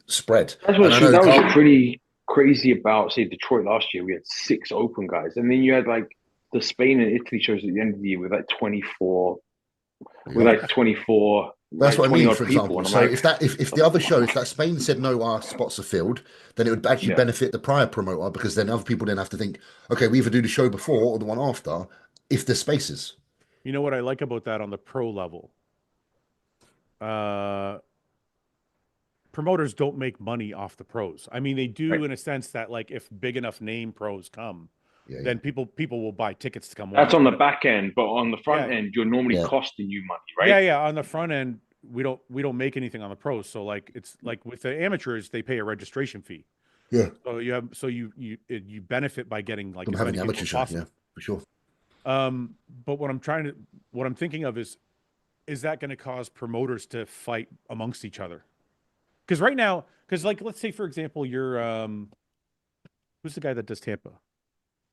spread. That was pretty crazy about, say, Detroit last year. We had 6 open guys, and then you had like the Spain and Italy shows at the end of the year with like 24. That's what I mean, for example. So like, if the other show, if that Spain said no, our spots are filled, then it would actually benefit the prior promoter, because then other people then have to think, okay, we either do the show before or the one after, if there's spaces. You know what I like about that on the pro level? Promoters don't make money off the pros. I mean, they do in a sense that, like, if big enough name pros come, then people will buy tickets to come. That's on the back end, but on the front end, you're normally costing you money, right? Yeah. On the front end, we don't make anything on the pros. So like, it's like with the amateurs, they pay a registration fee. Yeah. So you benefit by getting like as having many amateur people as show, possible. for sure. But what I'm thinking of is that going to cause promoters to fight amongst each other? Because right now, like, let's say for example, you're who's the guy that does Tampa?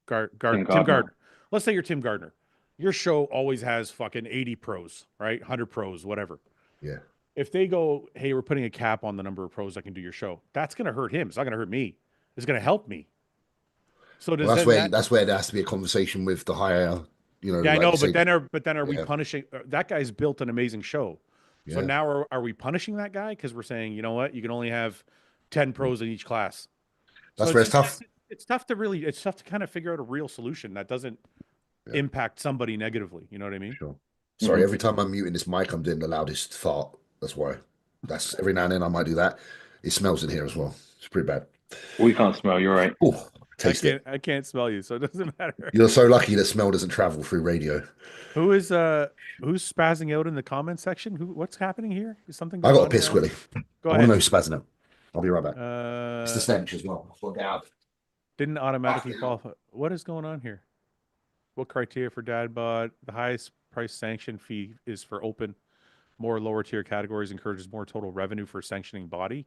Tim Gardner. Let's say you're Tim Gardner. Your show always has fucking 80 pros, right? 100 pros, whatever. Yeah. If they go, hey, we're putting a cap on the number of pros that can do your show, that's going to hurt him. It's not going to hurt me. It's going to help me. So does that's where there has to be a conversation with the higher, you know. Yeah, like I know, but then are we Yeah. punishing that guy's built an amazing show? So Yeah. now are we punishing that guy because we're saying, you know what, you can only have 10 pros in each class. That's So where it's tough. It's tough to kind of figure out a real solution that doesn't impact somebody negatively. You know what I mean? Sure. Sorry, every time I'm muting this mic, I'm doing the loudest fart. That's why. That's every now and then I might do that. It smells in here as well. It's pretty bad. We can't smell. You're right. Oh, taste it. I can't smell you, so it doesn't matter. You're so lucky that smell doesn't travel through radio. Who's spazzing out in the comment section? What's happening here? Is something I going got on a piss here? quickly. Go I want ahead. to know who's spazzing out. I'll be right back. It's the stench as well. Didn't automatically qualify. What is going on here? What criteria for dad bod? The highest price sanction fee is for open. More lower tier categories encourages more total revenue for sanctioning body.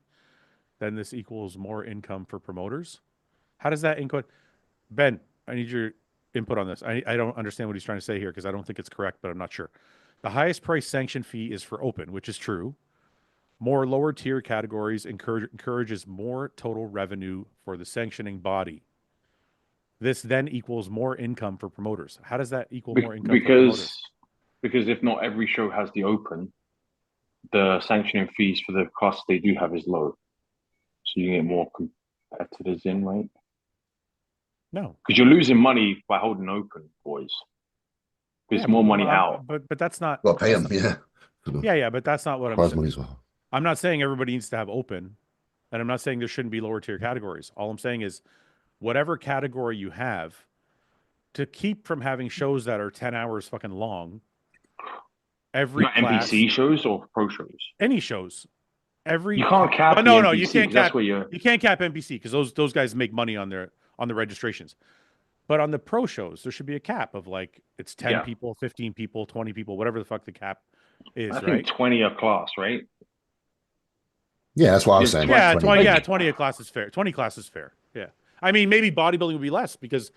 Then this equals more income for promoters. How does that input? Ben, I need your input on this. I don't understand what he's trying to say here because I don't think it's correct, but I'm not sure. The highest price sanction fee is for open, which is true. More lower tier categories encourages more total revenue for the sanctioning body. This then equals more income for promoters. How does that equal more income for promoters? Because if not every show has the open, the sanctioning fees for the costs they do have is low. So you get more competitors in, right? No. Because you're losing money by holding open, boys. There's more money out. But that's not... Well, pay them, yeah. Yeah, but that's not what I'm Prize saying. money as well. I'm not saying everybody needs to have open, and I'm not saying there shouldn't be lower tier categories. All I'm saying is whatever category you have, to keep from having shows that are 10 hours fucking long, every class... NBC shows or pro shows? Any shows. You can't cap no, you can't cap. You can't cap NBC because those guys make money on the registrations. But on the pro shows, there should be a cap of like it's 10 people, 15 people, 20 people, whatever the fuck the cap is. I think 20 a class, right? Yeah, that's what I was saying. Yeah, 20 a class is fair. 20 class is fair. Yeah, I mean maybe bodybuilding would be less because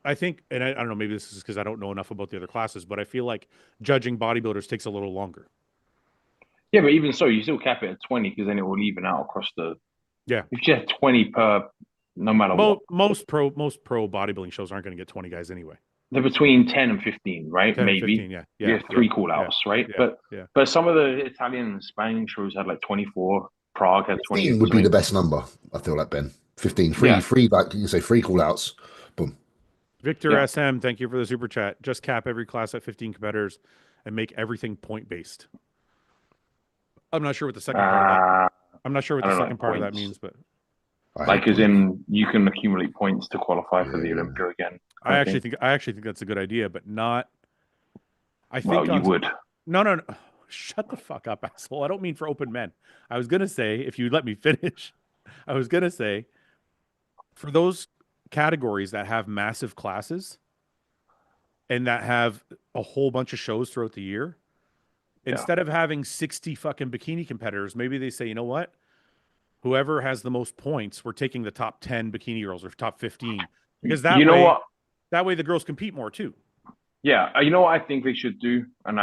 I think, and I don't know, maybe this is because I don't know enough about the other classes, but I feel like judging bodybuilders takes a little longer. Yeah, but even so, you still cap it at 20 because then it will even out across the. Yeah. If you have 20 per, no matter what. Most pro bodybuilding shows aren't going to get 20 guys anyway. They're between 10 and 15, right? 10 Maybe. 15, yeah. You have three call outs, right? But some of the Italian and Spanish shows had like 24. Prague had 20. 15 would be the best number, I feel like, Ben. 15. Free, like you can say, free call outs. Boom. Victor SM, thank you for the super chat. Just cap every class at 15 competitors and make everything point based. I'm not sure what the second part of that. I'm not sure what the second part of that means, but like as in you can accumulate points to qualify for the Olympia again. I actually think that's a good idea, but not. I think you would. No. Shut the fuck up, asshole. I don't mean for open men. I was gonna say, if you let me finish, I was gonna say for those categories that have massive classes and that have a whole bunch of shows throughout the year, instead of having 60 fucking bikini competitors, maybe they say, you know what? Whoever has the most points, we're taking the top 10 bikini girls or top 15. Because that way the girls compete more too. Yeah. You know what I think they should do? And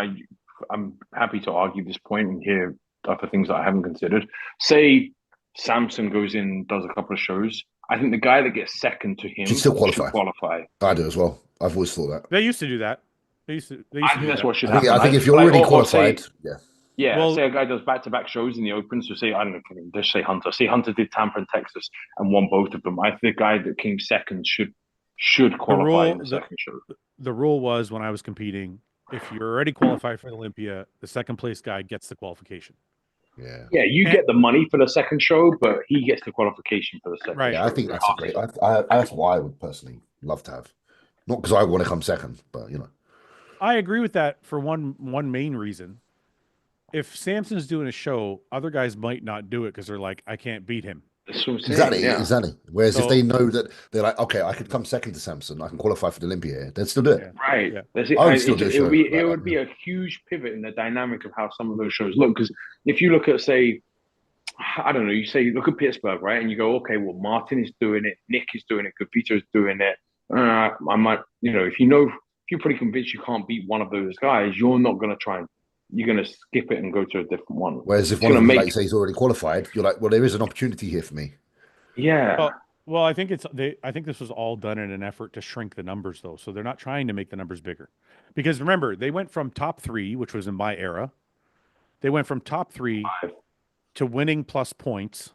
I'm happy to argue this point and hear other things that I haven't considered. Say Samson goes in, does a couple of shows. I think the guy that gets second to him should still qualify. Should qualify. I do as well. I've always thought that. They used to do that. I think that's what should happen. I think if you're already qualified, say a guy does back-to-back shows in the Open. So say, I don't know, let's say Hunter. Say Hunter did Tampa and Texas and won both of them. I think the guy that came second should qualify in the second show. The rule was when I was competing, if you're already qualified for the Olympia, the second place guy gets the qualification. Yeah, you get the money for the second show, but he gets the qualification for the second. Right. Yeah, I think that's great. That's what I would personally love to have. Not because I want to come second, but I agree with that for one main reason. If Samson's doing a show, other guys might not do it because they're like, I can't beat him. Exactly. Whereas if they know that they're like, okay, I could come second to Samson, I can qualify for the Olympia, they'd still do it. Right. Yeah. It would be a huge pivot in the dynamic of how some of those shows look. Because if you look at, say, I don't know, look at Pittsburgh, right? And you go, okay, well, Martin is doing it, Nick is doing it, Gavito is doing it. I might, if you're pretty convinced you can't beat one of those guys, you're not going to try and you're going to skip it and go to a different one. Whereas if one of them, like you say, he's already qualified, you're like, well, there is an opportunity here for me. Yeah. Well, I think I think this was all done in an effort to shrink the numbers, though. So they're not trying to make the numbers bigger, because remember they went from top 3, which was in my era, they went from top 3 to winning plus points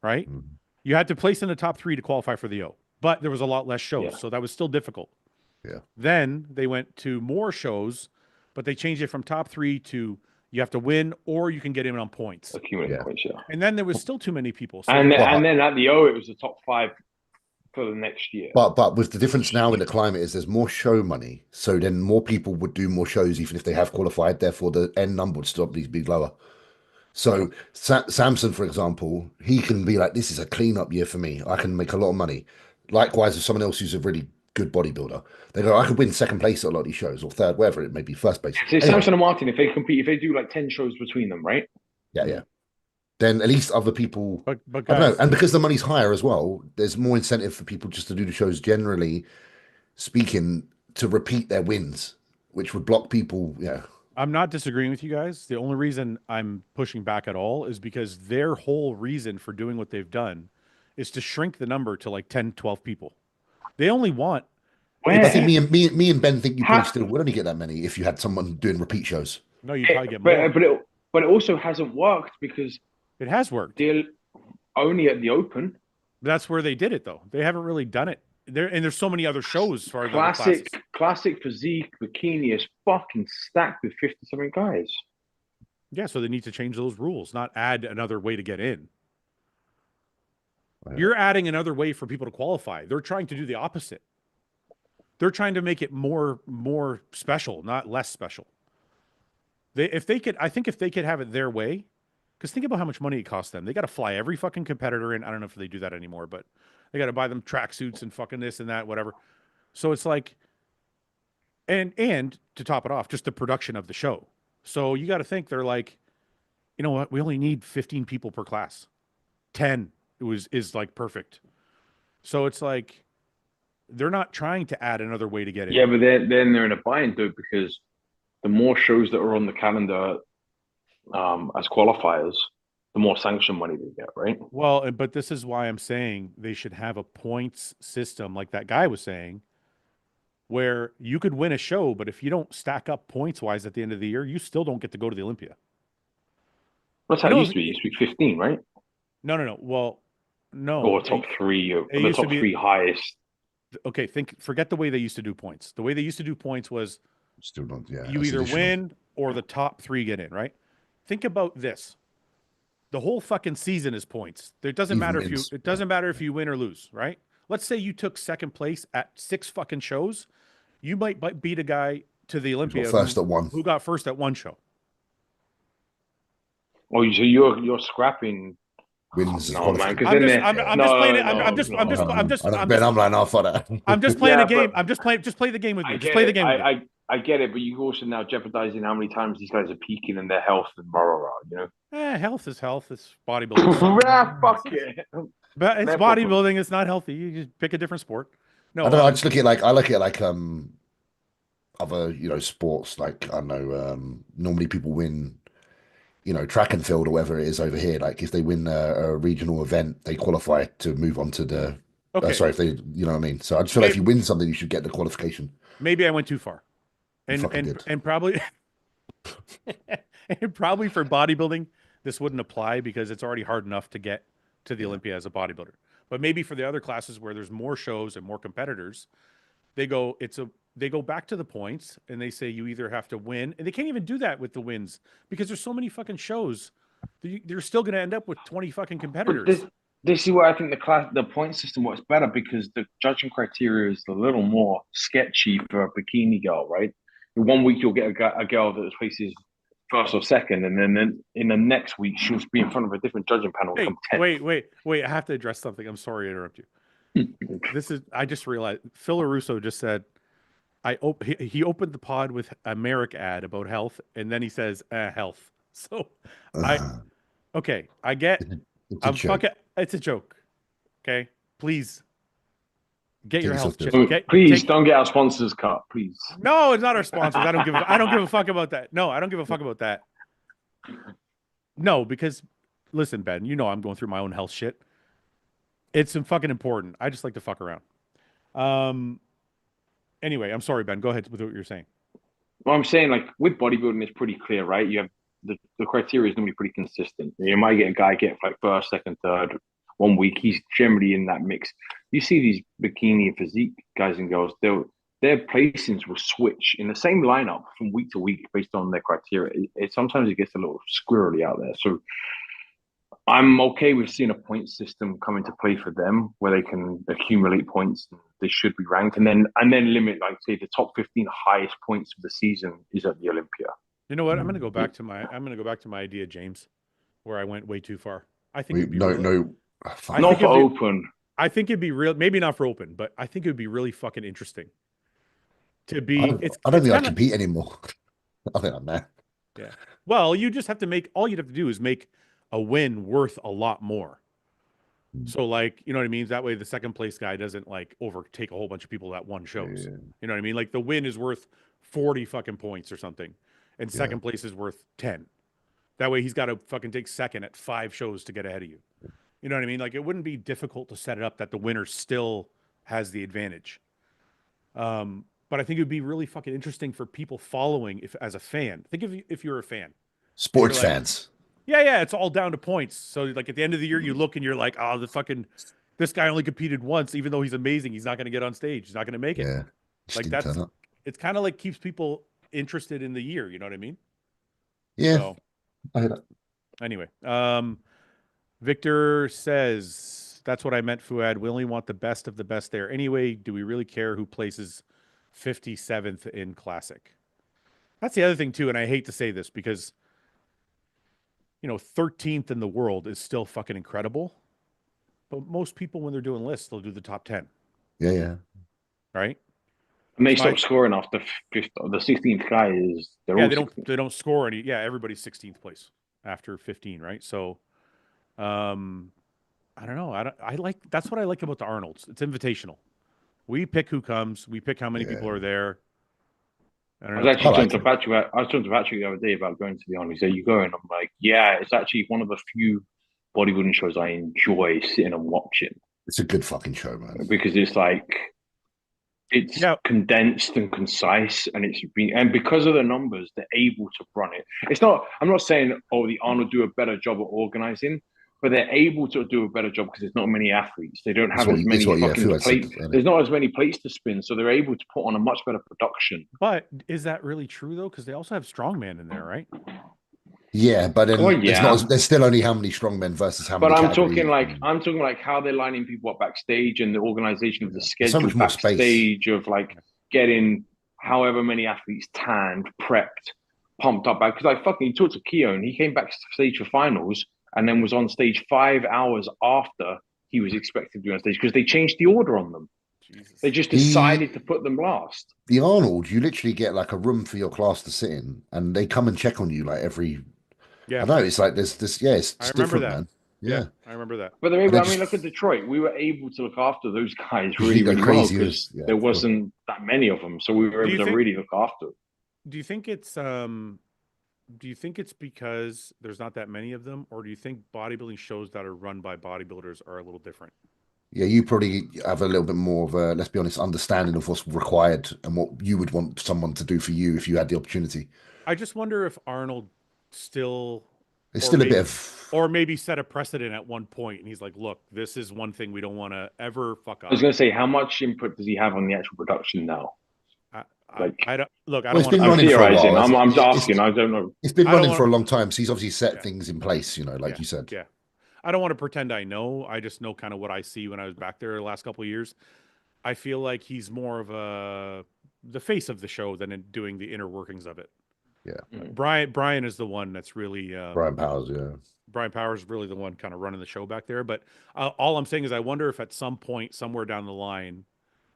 right? Mhm. You had to place in the top 3 to qualify for the O, but there was a lot less shows, Yeah. so that was still difficult. Yeah. Then they went to more shows, but they changed it from top 3 to you have to win or you can get in on points. Accumulating Yeah. points, yeah. And then there was still too many people. So And they- then at the O, it was the top 5 for the next year. But with the difference now in the climate is there's more show money, so then more people would do more shows even if they have qualified. Therefore, the end number would still be lower. So Samson, for example, he can be like, "This is a cleanup year for me. I can make a lot of money." Likewise, if someone else who's a really good bodybuilder, they go, "I could win second place at a lot of these shows, or third, wherever it may be, first place." So Anyway, Samson and Martin, if they compete, if they do like 10 shows between them, right? yeah. Then at least other people, but I don't know, guys, and because the money's higher as well, there's more incentive for people just to do the shows, generally speaking, to repeat their wins, which would block people. Yeah, I'm not disagreeing with you guys. The only reason I'm pushing back at all is because their whole reason for doing what they've done is to shrink the number to like 10, 12 people. They only want Where? I think me and Ben think you probably How- still would only get that many if you had someone doing repeat shows. no, you probably get more. But it also hasn't worked because It has worked. they're only at the Open. That's where they did it though. They haven't really done it. There's so many other shows for the other Classic Physique Bikini is fucking stacked with 50-something guys. Yeah, so they need to change those rules, not add another way to get in. Right. You're adding another way for people to qualify. They're trying to do the opposite. They're trying to make it more special, not less special. I think if they could have it their way, because think about how much money it costs them. They got to fly every fucking competitor in. I don't know if they do that anymore, but they got to buy them tracksuits and fucking this and that, whatever. So it's like, and to top it off, just the production of the show. So you got to think they're like, you know what? We only need 15 people per class. 10 is like perfect. So it's like they're not trying to add another way to get in. Yeah, but then they're in a bind though, because the more shows that are on the calendar as qualifiers, the more sanction money they get, right? Well, but this is why I'm saying they should have a points system like that guy was saying, where you could win a show, but if you don't stack up points wise at the end of the year, you still don't get to go to the Olympia. That's how it used to be. It used to be 15, right? No. Well, no. Or top 3, or the used to top be- 3 highest. Okay, forget the way they used to do points. The way they used to do points was Still not. Yeah, you that's either additional. win or the top 3 get in, right? Think about this. The whole fucking season is points. It doesn't matter if you win or lose, right? Let's say you took second place at 6 fucking shows. You might beat a guy to the Olympia first at one. who got first at one show. Oh, so you're scrapping Wins. no, man, because I'm then just, they're- I'm no, just playing it. no, I'm just no. I'm just Ben, I'm like, no, for that. I'm just playing Yeah, a game. but- Just play the game with me. I Just get play it. the game with me. I get it, but you're also now jeopardizing how many times these guys are peaking in their health and rah. You know, Health is health. It's bodybuilding. fuck it. But it's Fair bodybuilding. It's not healthy. You just pick a different sport. No, I don't know. I just look at other sports. Like I know normally people win track and field or whatever it is over here. Like if they win a regional event, they qualify to move on to the. Okay. Sorry, if they, you know what I mean. So I just feel like if you win something, you should get the qualification. maybe I went too far, You fucking did. and probably and probably for bodybuilding this wouldn't apply because it's already hard enough to get to the Olympia as a bodybuilder. But maybe for the other classes where there's more shows and more competitors, they go back to the points and they say you either have to win, and they can't even do that with the wins because there's so many fucking shows. You're still going to end up with 20 fucking competitors. But this is where I think the point system works better because the judging criteria is a little more sketchy for a bikini girl, right? In 1 week you'll get a girl that places first or second, and then in the next week she'll be in front of a different judging panel. Hey, from 10th. wait! I have to address something. I'm sorry to interrupt you. I just realized Phil LaRusso just said he opened the pod with a Merrick ad about health, and then he says health. So I get it's a joke. Okay, please get your health check. Please don't get our sponsors cut, please. No, it's not our sponsors. I don't give a fuck about that. No, I don't give a fuck about that. No, because listen, Ben, you know I'm going through my own health shit. It's fucking important. I just like to fuck around. Anyway, I'm sorry, Ben. Go ahead with what you're saying. Well, I'm saying, like, with bodybuilding, it's pretty clear, right? You have the criteria is normally pretty consistent. You might get a guy get like first, second, third, one week, he's generally in that mix. You see these bikini and physique guys and girls, their placings will switch in the same lineup from week to week based on their criteria. Sometimes it gets a little squirrely out there. So I'm okay with seeing a point system come into play for them where they can accumulate points. And they should be ranked, and then limit, like say the top 15 highest points of the season is at the Olympia. You know what? I'm going to go back to my idea, James, where I went way too far. I think not for open. I think it'd be real, maybe not for open, but I think it would be really fucking interesting to be. I don't think I compete anymore. I think I'm there. Yeah. Well, you just have to all you'd have to do is make a win worth a lot more. So, like, you know what I mean? That way the second place guy doesn't like overtake a whole bunch of people that won shows. Yeah. You know what I mean? Like the win is worth 40 fucking points or something, and second place is worth 10. That way he's got to fucking take second at 5 shows to get ahead of you. You know what I mean? Like it wouldn't be difficult to set it up that the winner still has the advantage. But I think it would be really fucking interesting for people following as a fan. Think if you're a fan. Sports fans. Yeah, it's all down to points. So like at the end of the year, you look and you're like, oh, this guy only competed once, even though he's amazing. He's not going to get on stage. He's not going to make it. Yeah. Like it's kind of like keeps people interested in the year. You know what I mean? Yeah. So, I hear that. Anyway, Victor says, that's what I meant, Fouad. We only want the best of the best there. Anyway, do we really care who places 57th in Classic? That's the other thing too. And I hate to say this because, 13th in the world is still fucking incredible. But most people, when they're doing lists, they'll do the top 10. Yeah. Right? And they stop scoring after the 16th guy is. They don't score any. Yeah, everybody's 16th place after 15, right? So, I don't know. That's what I like about the Arnolds. It's invitational. We pick who comes. We pick how many people are there. I was actually talking to Patrick the other day about going to the Arnold. He said, "You going?" I'm like, "Yeah, it's actually one of the few bodybuilding shows I enjoy sitting and watching." It's a good fucking show, man. Because it's like it's condensed and concise, and because of the numbers, they're able to run it. It's not. I'm not saying the Arnold do a better job at organizing, but they're able to do a better job because there's not many athletes. They don't have as many fucking plates. There's not as many plates to spin, so they're able to put on a much better production. But is that really true though? Because they also have strongman in there, right? Yeah, but then there's still only how many strongmen versus how many. But I'm talking like how they're lining people up backstage and the organization of the schedule so backstage of like getting however many athletes tanned, prepped, pumped up. Because I fucking talked to Keown, he came backstage for finals and then was on stage 5 hours after he was expected to be on stage because they changed the order on them. Jesus. They just decided to put them last. The Arnold, you literally get like a room for your class to sit in, and they come and check on you like every. Yeah, I know it's like this. It's different, man. Yeah, I remember that. But look at Detroit. We were able to look after those guys really well because there wasn't that many of them, so we were able to really look after. Do you think it's because there's not that many of them, or do you think bodybuilding shows that are run by bodybuilders are a little different? Yeah, you probably have a little bit more of a, let's be honest, understanding of what's required and what you would want someone to do for you if you had the opportunity. I just wonder if Arnold still or maybe set a precedent at one point and he's like, look, this is one thing we don't want to ever fuck up. I was going to say, how much input does he have on the actual production now? I'm theorizing. I'm asking. I don't know. It's been running for a long time, so he's obviously set things in place, like you said. Yeah. I don't want to pretend I know. I just know kind of what I see when I was back there the last couple of years. I feel like he's more of the face of the show than in doing the inner workings of it. Yeah. Brian is the one that's really Brian Powers, Brian Powers is really the one kind of running the show back there. But all I'm saying is I wonder if at some point, somewhere down the line,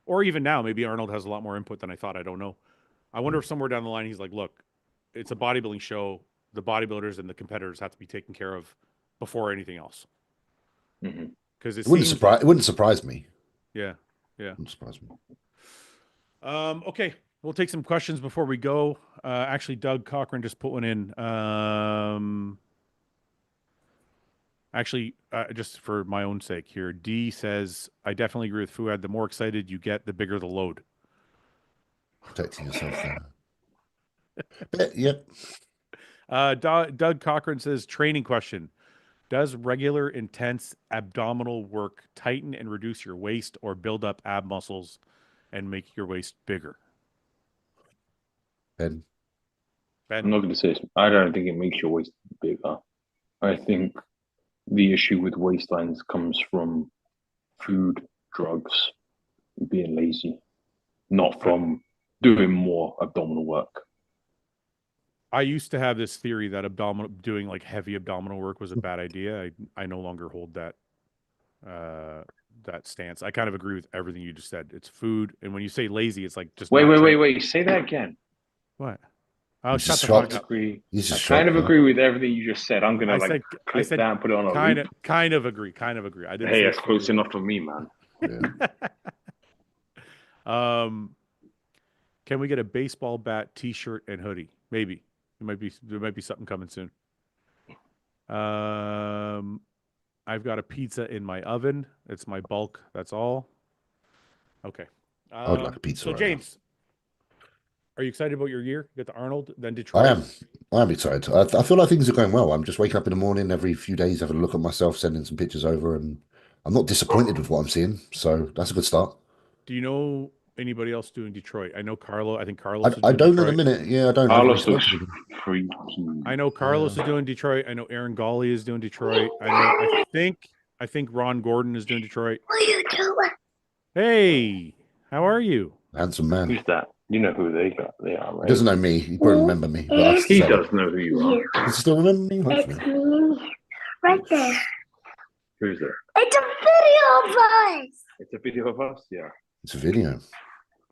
or even now, maybe Arnold has a lot more input than I thought. I don't know. I wonder if somewhere down the line he's like, look, it's a bodybuilding show. The bodybuilders and the competitors have to be taken care of before anything else. Because it wouldn't surprise me. Yeah. It wouldn't surprise me. Okay. We'll take some questions before we go. Actually, Doug Cochran just put one in. Just for my own sake here, D says, I definitely agree with Fouad. The more excited you get, the bigger the load. Protecting yourself there. Yep. Doug Cochran says, training question. Does regular intense abdominal work tighten and reduce your waist or build up ab muscles and make your waist bigger? Ben. I'm not going to say I don't think it makes your waist bigger. I think the issue with waistlines comes from food, drugs, being lazy, not from doing more abdominal work. I used to have this theory that doing like heavy abdominal work was a bad idea. I no longer hold that that stance. I kind of agree with everything you just said. It's food, and when you say lazy, it's like just wait. Say that again. What? Oh, He's shut just the fuck shocked. up. He's I just kind shocked, of agree with everything you just said. I'm gonna clip that and put it on a loop. Kind of agree. I didn't. Hey, that's close enough for me, man. Yeah. Can we get a baseball bat, T-shirt, and hoodie? Maybe. There might be something coming soon. I've got a pizza in my oven. It's my bulk. That's all. Okay. I would like a pizza. So right James, are you excited about your year? You got the Arnold, then Detroit. I am excited. I feel like things are going well. I'm just waking up in the morning every few days, having a look at myself, sending some pictures over, and I'm not disappointed with what I'm seeing. So that's a good start. Do you know anybody else doing Detroit? I know Carlo. I think Carlos. I don't know the minute. Yeah, I don't. Carlos looks freaky. I know Carlos is doing Detroit. I know Aaron Gawley is doing Detroit. I think Ron Gordon is doing Detroit. What are you doing? Hey, how are you? Handsome man. Who's that? You know who they are, right? He doesn't know me. He probably remember me. But He does know who you are. Does he still remember me? It's me. Right there. Who's there? It's a video of us. It's a video of us. Yeah. It's a video.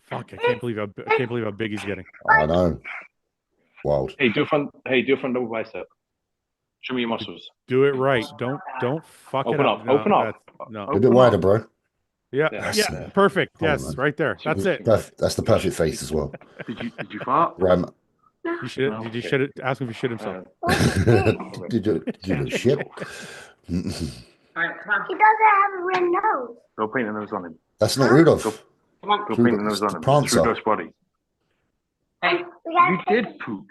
Fuck! I can't believe how big he's getting. I know. Wild. Hey, do a front double bicep. Show me your muscles. Do it right. Don't fuck it up. Open up. No. A bit wider, bro. Yeah. Perfect. Yes, man. right there. That's it. That's the perfect face as well. Did you fart? Ram. You should. Did you shit it? Ask him if he shit himself. Did you shit? He doesn't have a red nose. Go paint a nose on him. That's not Rudolph. Come on, go paint a nose on him. Prancer. Rudolph's body. Hey, You did poop.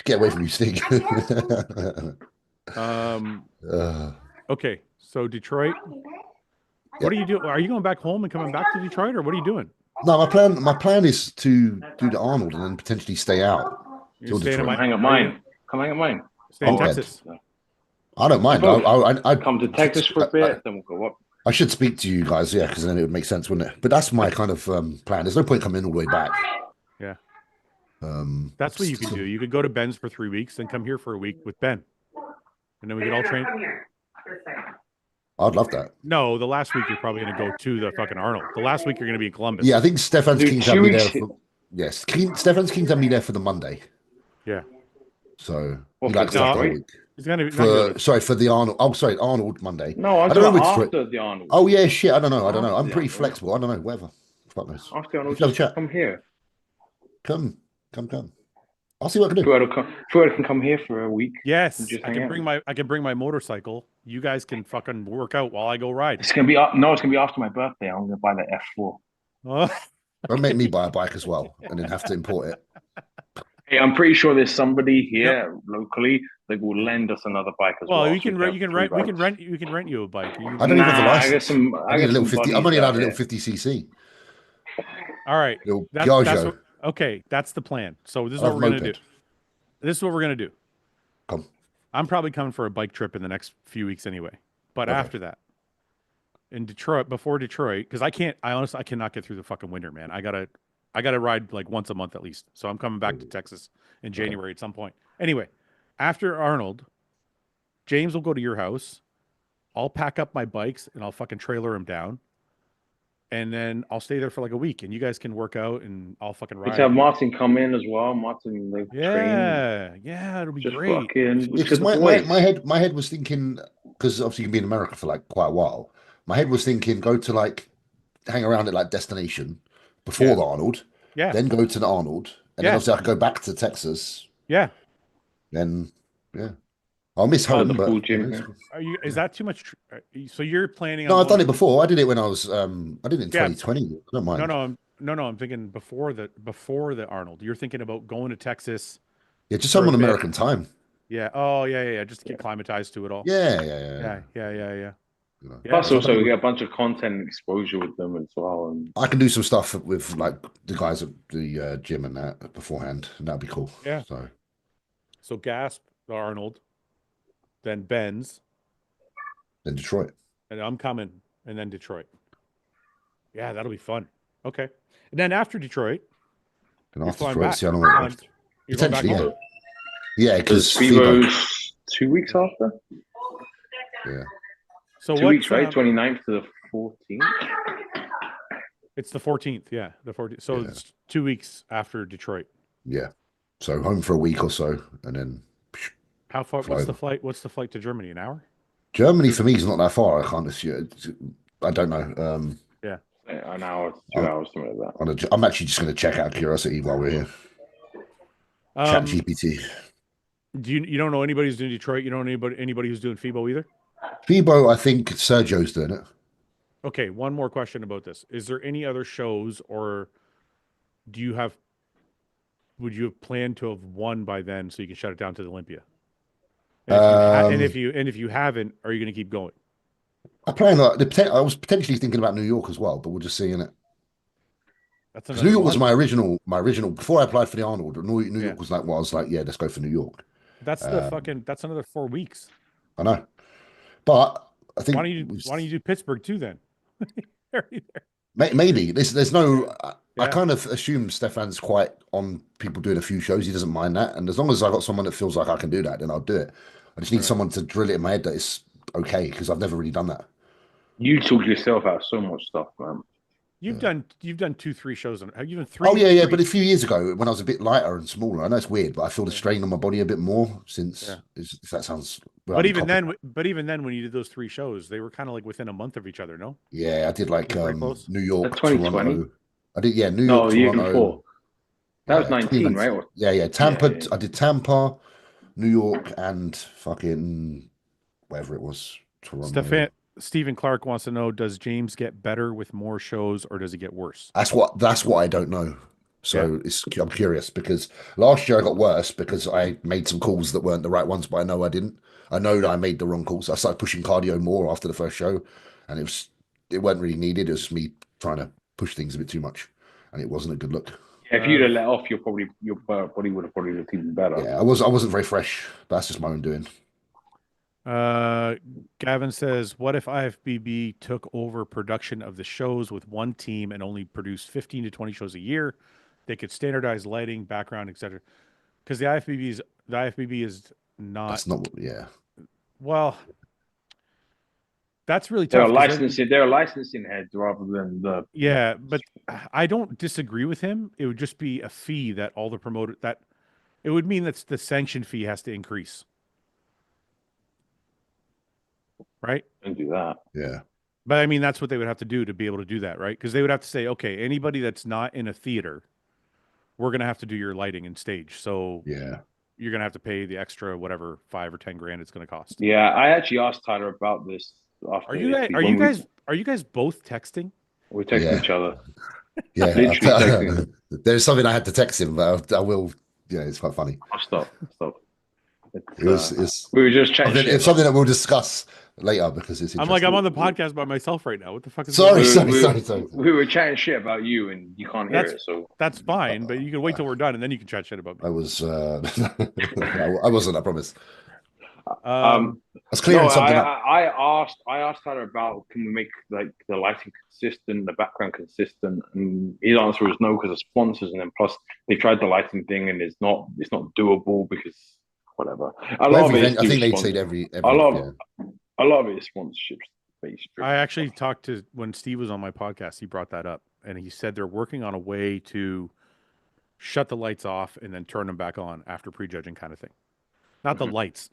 Get away from you, Stig. Okay. So Detroit. What are you doing? Are you going back home and coming back to Detroit, or what are you doing? No, my plan is to do the Arnold and then potentially stay out. You're staying Come hang at mine. Come hang at mine. Stay in Okay. Texas. I don't mind. I'd Come to Texas for a bit, then we'll go up. I should speak to you guys, yeah, because then it would make sense, wouldn't it? But that's my kind of plan. There's no point coming all the way back. Yeah. That's what you could do. You could go to Ben's for 3 weeks, then come here for a week with Ben, and then we could all train. I'd love that. No, the last week you're probably going to go to the fucking Arnold. The last week you're going to be in Columbus. Yeah, I think Stefan's Dude, keen to have me 2 there. weeks- Yes, Stefan's keen to have me there for the Monday. Yeah. So Well, he likes for that the whole Arnold? week. He's going to be. For the Arnold. Oh, sorry, Arnold Monday. No, I don't don't know know which after the Arnold. Oh yeah, shit. I don't know. I'm After the pretty Arnold. flexible. I don't know. Whatever. Fuck knows. After Arnold, Let's have a just chat. come here. Come. I'll see what I can do. Fouad can come here for a week. Yes, Just I hang can out. bring my motorcycle. You guys can fucking work out while I go ride. It's gonna be after my birthday. I'm gonna buy the F4. Oh, Don't make me buy a bike as well, and then have to import it. Hey, I'm pretty sure there's somebody here locally that will lend us another bike as well. well, so you can we rent you a bike. I don't even have the I license. got some. I need a little 50. I'm only allowed a little fifty. 50cc. All right. Little That's Piaggio. okay, that's the plan. So this is I what have we're a gonna do. moped. This is what we're gonna do. Come. I'm probably coming for a bike trip in the next few weeks anyway. But Okay. after that, in Detroit, before Detroit, because I honestly I cannot get through the fucking winter, man. I gotta ride like once a month at least. So I'm coming back to Texas in January at some point. Anyway, after Arnold, James will go to your house. I'll pack up my bikes and I'll fucking trailer them down. And then I'll stay there for like a week, and you guys can work out, and I'll fucking ride. Let's have Martin come in as well. Martin, like, train. Yeah, it'll be Just great. fucking. Because my head was thinking, because obviously you've been in America for like quite a while. My head was thinking, go to like hang around at like destination before the Arnold, then go to the Arnold, and then obviously I could go back to Texas. Yeah. Then I'll miss home. the But full gym, Is that too much? So you're planning? No, on I've done it before. I did it when I was I did it in Yeah. 2020. I don't mind. No. I'm thinking before the Arnold. You're thinking about going to Texas. Yeah, just some on American time. Yeah. Oh, yeah. Just to get climatized to it all. Yeah. Yeah. You know, Plus, so also, we get a bunch of content and exposure with them as well. And I can do some stuff with like the guys at the gym and that beforehand, and that'd be cool. Yeah. So Gasp, Arnold, then Ben's, then Detroit, and I'm coming, and then Detroit. Yeah, that'll be fun. Okay. And then after Detroit, and you're after flying Detroit, back. see how long You're going back potentially, home. yeah, because FIBO's 2 weeks after. Yeah. So 2 weeks, right? 29th to the 14th. It's the 14th. Yeah, the 14th. So it's 2 weeks after Detroit. Yeah. So home for a week or so, and then. How far? What's the flight? What's the flight to Germany? An hour? Germany for me is not that far. I can't assume. I don't know. Yeah. An hour, 2 hours, something like that. I'm actually just going to check out of curiosity while we're here. Chat GPT. You don't know anybody who's doing Detroit? You don't know anybody who's doing FIBO either? FIBO, I think Sergio's doing it. Okay, one more question about this. Is there any other shows, or would you have planned to have won by then so you can shut it down to the Olympia? And if you haven't, are you going to keep going? I was potentially thinking about New York as well, but we're just seeing it. Because New York was my original before I applied for the Arnold. New York was like, well, I was like, yeah, let's go for New York. That's that's another 4 weeks. I know, but I think why don't you do Pittsburgh too then? Maybe there's no. I kind of assume Stefan's quite on people doing a few shows. He doesn't mind that, and as long as I got someone that feels like I can do that, then I'll do it. I just need someone to drill it in my head that it's okay, because I've never really done that. You talk yourself out of so much stuff, man. You've done 2-3 shows. Have you done 3? Oh yeah, but a few years ago when I was a bit lighter and smaller, I know it's weird, but I feel the strain on my body a bit more since. If that sounds. But even then, when you did those 3 shows, they were kind of like within a month of each other, no? Yeah, I did like New York, 2020. Toronto. I did New York, the year Toronto. before. That was 19, right? Yeah, Tampa. I did Tampa, New York, and fucking wherever it was. Toronto. Stephen Clark wants to know: does James get better with more shows, or does he get worse? That's what I don't know. So I'm curious, because last year I got worse because I made some calls that weren't the right ones, but I know I didn't. I know that I made the wrong calls. I started pushing cardio more after the first show, and it wasn't really needed. It was me trying to push things a bit too much, and it wasn't a good look. Yeah, if you'd have let off, your body would have probably looked even better. Yeah, I wasn't very fresh, but that's just my own doing. Gavin says, what if IFBB took over production of the shows with one team and only produced 15 to 20 shows a year? They could standardize lighting, background, etc. Because the IFBB is not. That's not. Yeah. Well, that's really tough. They're licensing heads rather than the. Yeah, but I don't disagree with him. It would just be a fee that all the promoter it would mean that the sanction fee has to increase. Right? And do that. Yeah. But I mean, that's what they would have to do to be able to do that, right? Because they would have to say, okay, anybody that's not in a theater, we're going to have to do your lighting and stage. So yeah, you're going to have to pay the extra, whatever, $5 or $10 it's going to cost. Yeah. I actually asked Tyler about this. Are you guys both texting? We're texting each other. Yeah. Literally texting. There's something I had to text him, but I will. Yeah, it's quite funny. I'll stop. We were just chatting. It's something that we'll discuss later because it's. I'm on the podcast by myself right now. What the fuck is? Sorry. We were chatting shit about you, and you can't hear it. So that's fine, but you can wait till we're done, and then you can chat shit about me. I was. I wasn't. I promise. That's clear. I asked Tyler about, can we make like the lighting consistent, the background consistent, and his answer was no, because of sponsors, and then plus they tried the lighting thing, and it's not doable because whatever. I think they said every a lot of it is sponsorships based. I actually talked to, when Steve was on my podcast, he brought that up, and he said they're working on a way to shut the lights off and then turn them back on after prejudging, kind of thing. Not the lights.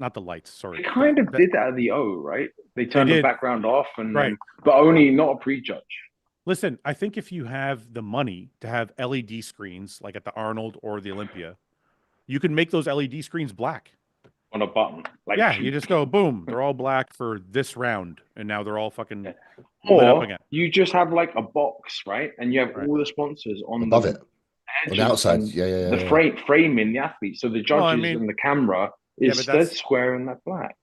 Sorry. They kind of did that at the O, right? They turned the background off, but only not a prejudge. Listen, I think if you have the money to have LED screens like at the Arnold or the Olympia, you can make those LED screens black on a button. You just go boom, they're all black for this round, and now they're all fucking lit up again. You just have like a box, right? And you have all the sponsors on above it, on the outside. The framing the athletes, so the judges and the camera It's dead square in that black.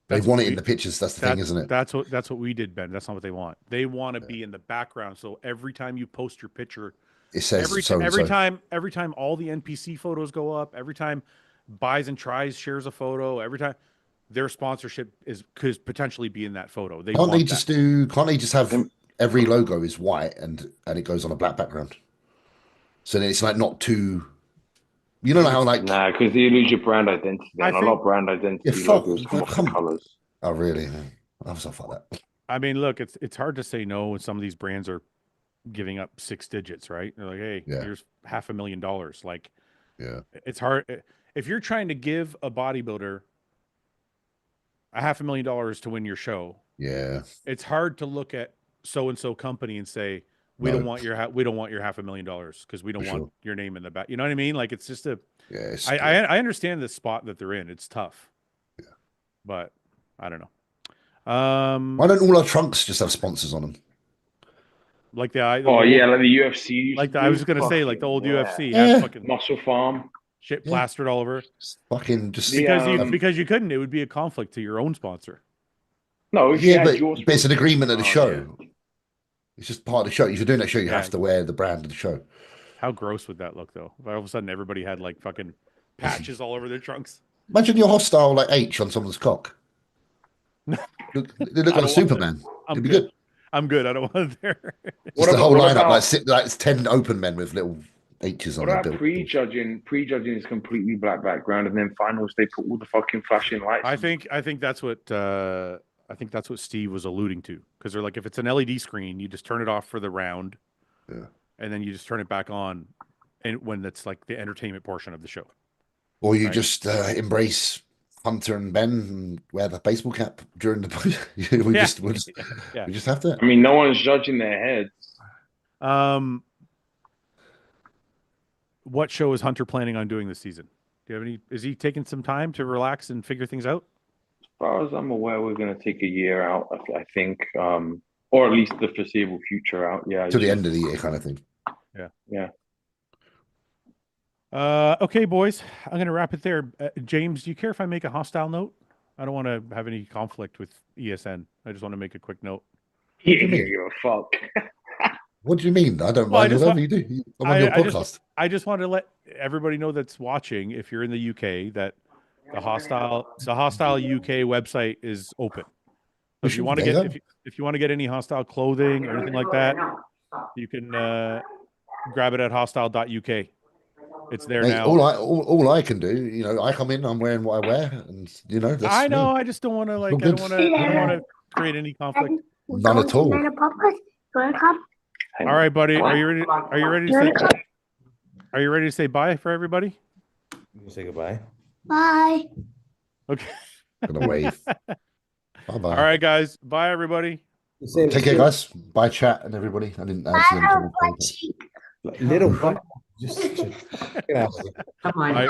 They want it in the pictures. That's the thing, isn't it? That's what we did, Ben. That's not what they want. They want to be in the background. So every time you post your picture, it says every time all the NPC photos go up, every time Buys and Tries shares a photo, every time their sponsorship could potentially be in that photo. Can't they just have every logo is white and it goes on a black background? So then it's like not too, you know how like because you lose your brand identity. And a lot of brand identity logos come off the colors. Oh really? I have stuff like that. I mean, look, it's hard to say no when some of these brands are giving up 6 digits, right? They're like, hey, here's $500,000. Like, it's hard if you're trying to give a bodybuilder $500,000 to win your show. Yeah, it's hard to look at so and so company and say we don't want your $500,000 because we don't want your name in the back. You know what I mean? Like it's just I understand the spot that they're in. It's tough. Yeah, but I don't know. Why don't all our trunks just have sponsors on them? Like the like the UFC. I was gonna say like the old UFC has fucking Muscle Farm. Shit plastered all over. Fucking just because you couldn't. It would be a conflict to your own sponsor. No, but it's an agreement of the show. Yeah. It's just part of the show. If you're doing that show, you have to wear the brand of the show. How gross would that look, though? If all of a sudden everybody had like fucking patches all over their trunks. Imagine your hostile like H on someone's cock. They look like Superman. It'd be good. I'm good. I don't want it there. Just the whole lineup, like it's 10 open men with little H's on. What about prejudging? Prejudging is completely black background, and then finals they put all the fucking flashing lights. I think that's what Steve was alluding to, because they're like, if it's an LED screen, you just turn it off for the round, and then you just turn it back on, and when it's like the entertainment portion of the show, or you just embrace Hunter and Ben and wear the baseball cap during the. we just have to. I mean, no one's judging their heads. What show is Hunter planning on doing this season? Do you have any? Is he taking some time to relax and figure things out? As far as I'm aware, we're going to take a year out, I think, or at least the foreseeable future out. Yeah, to the end of the year, kind of thing. Yeah. Okay, boys, I'm going to wrap it there. James, do you care if I make a hostile note? I don't want to have any conflict with ESN. I just want to make a quick note. You give a fuck. What do you mean? I don't mind whatever you do. I'm on your podcast. I just want to let everybody know that's watching, if you're in the UK, that the Hostile UK website is open. So if you want to get any Hostile clothing or anything like that, you can grab it at hostile.uk. It's there now. All I can do, I come in, I'm wearing what I wear, and that's I know. Me. I just don't want to I don't want to create any conflict. None at all. All right, buddy. Are you ready? Are you ready to say? Are you ready to say bye for everybody? You can say goodbye. Bye. Okay. Gonna wave. Bye bye. All right, guys. Bye, everybody. Take care, guys. Bye, chat, and everybody. I didn't ask you anything. Little just get out of here. Come on.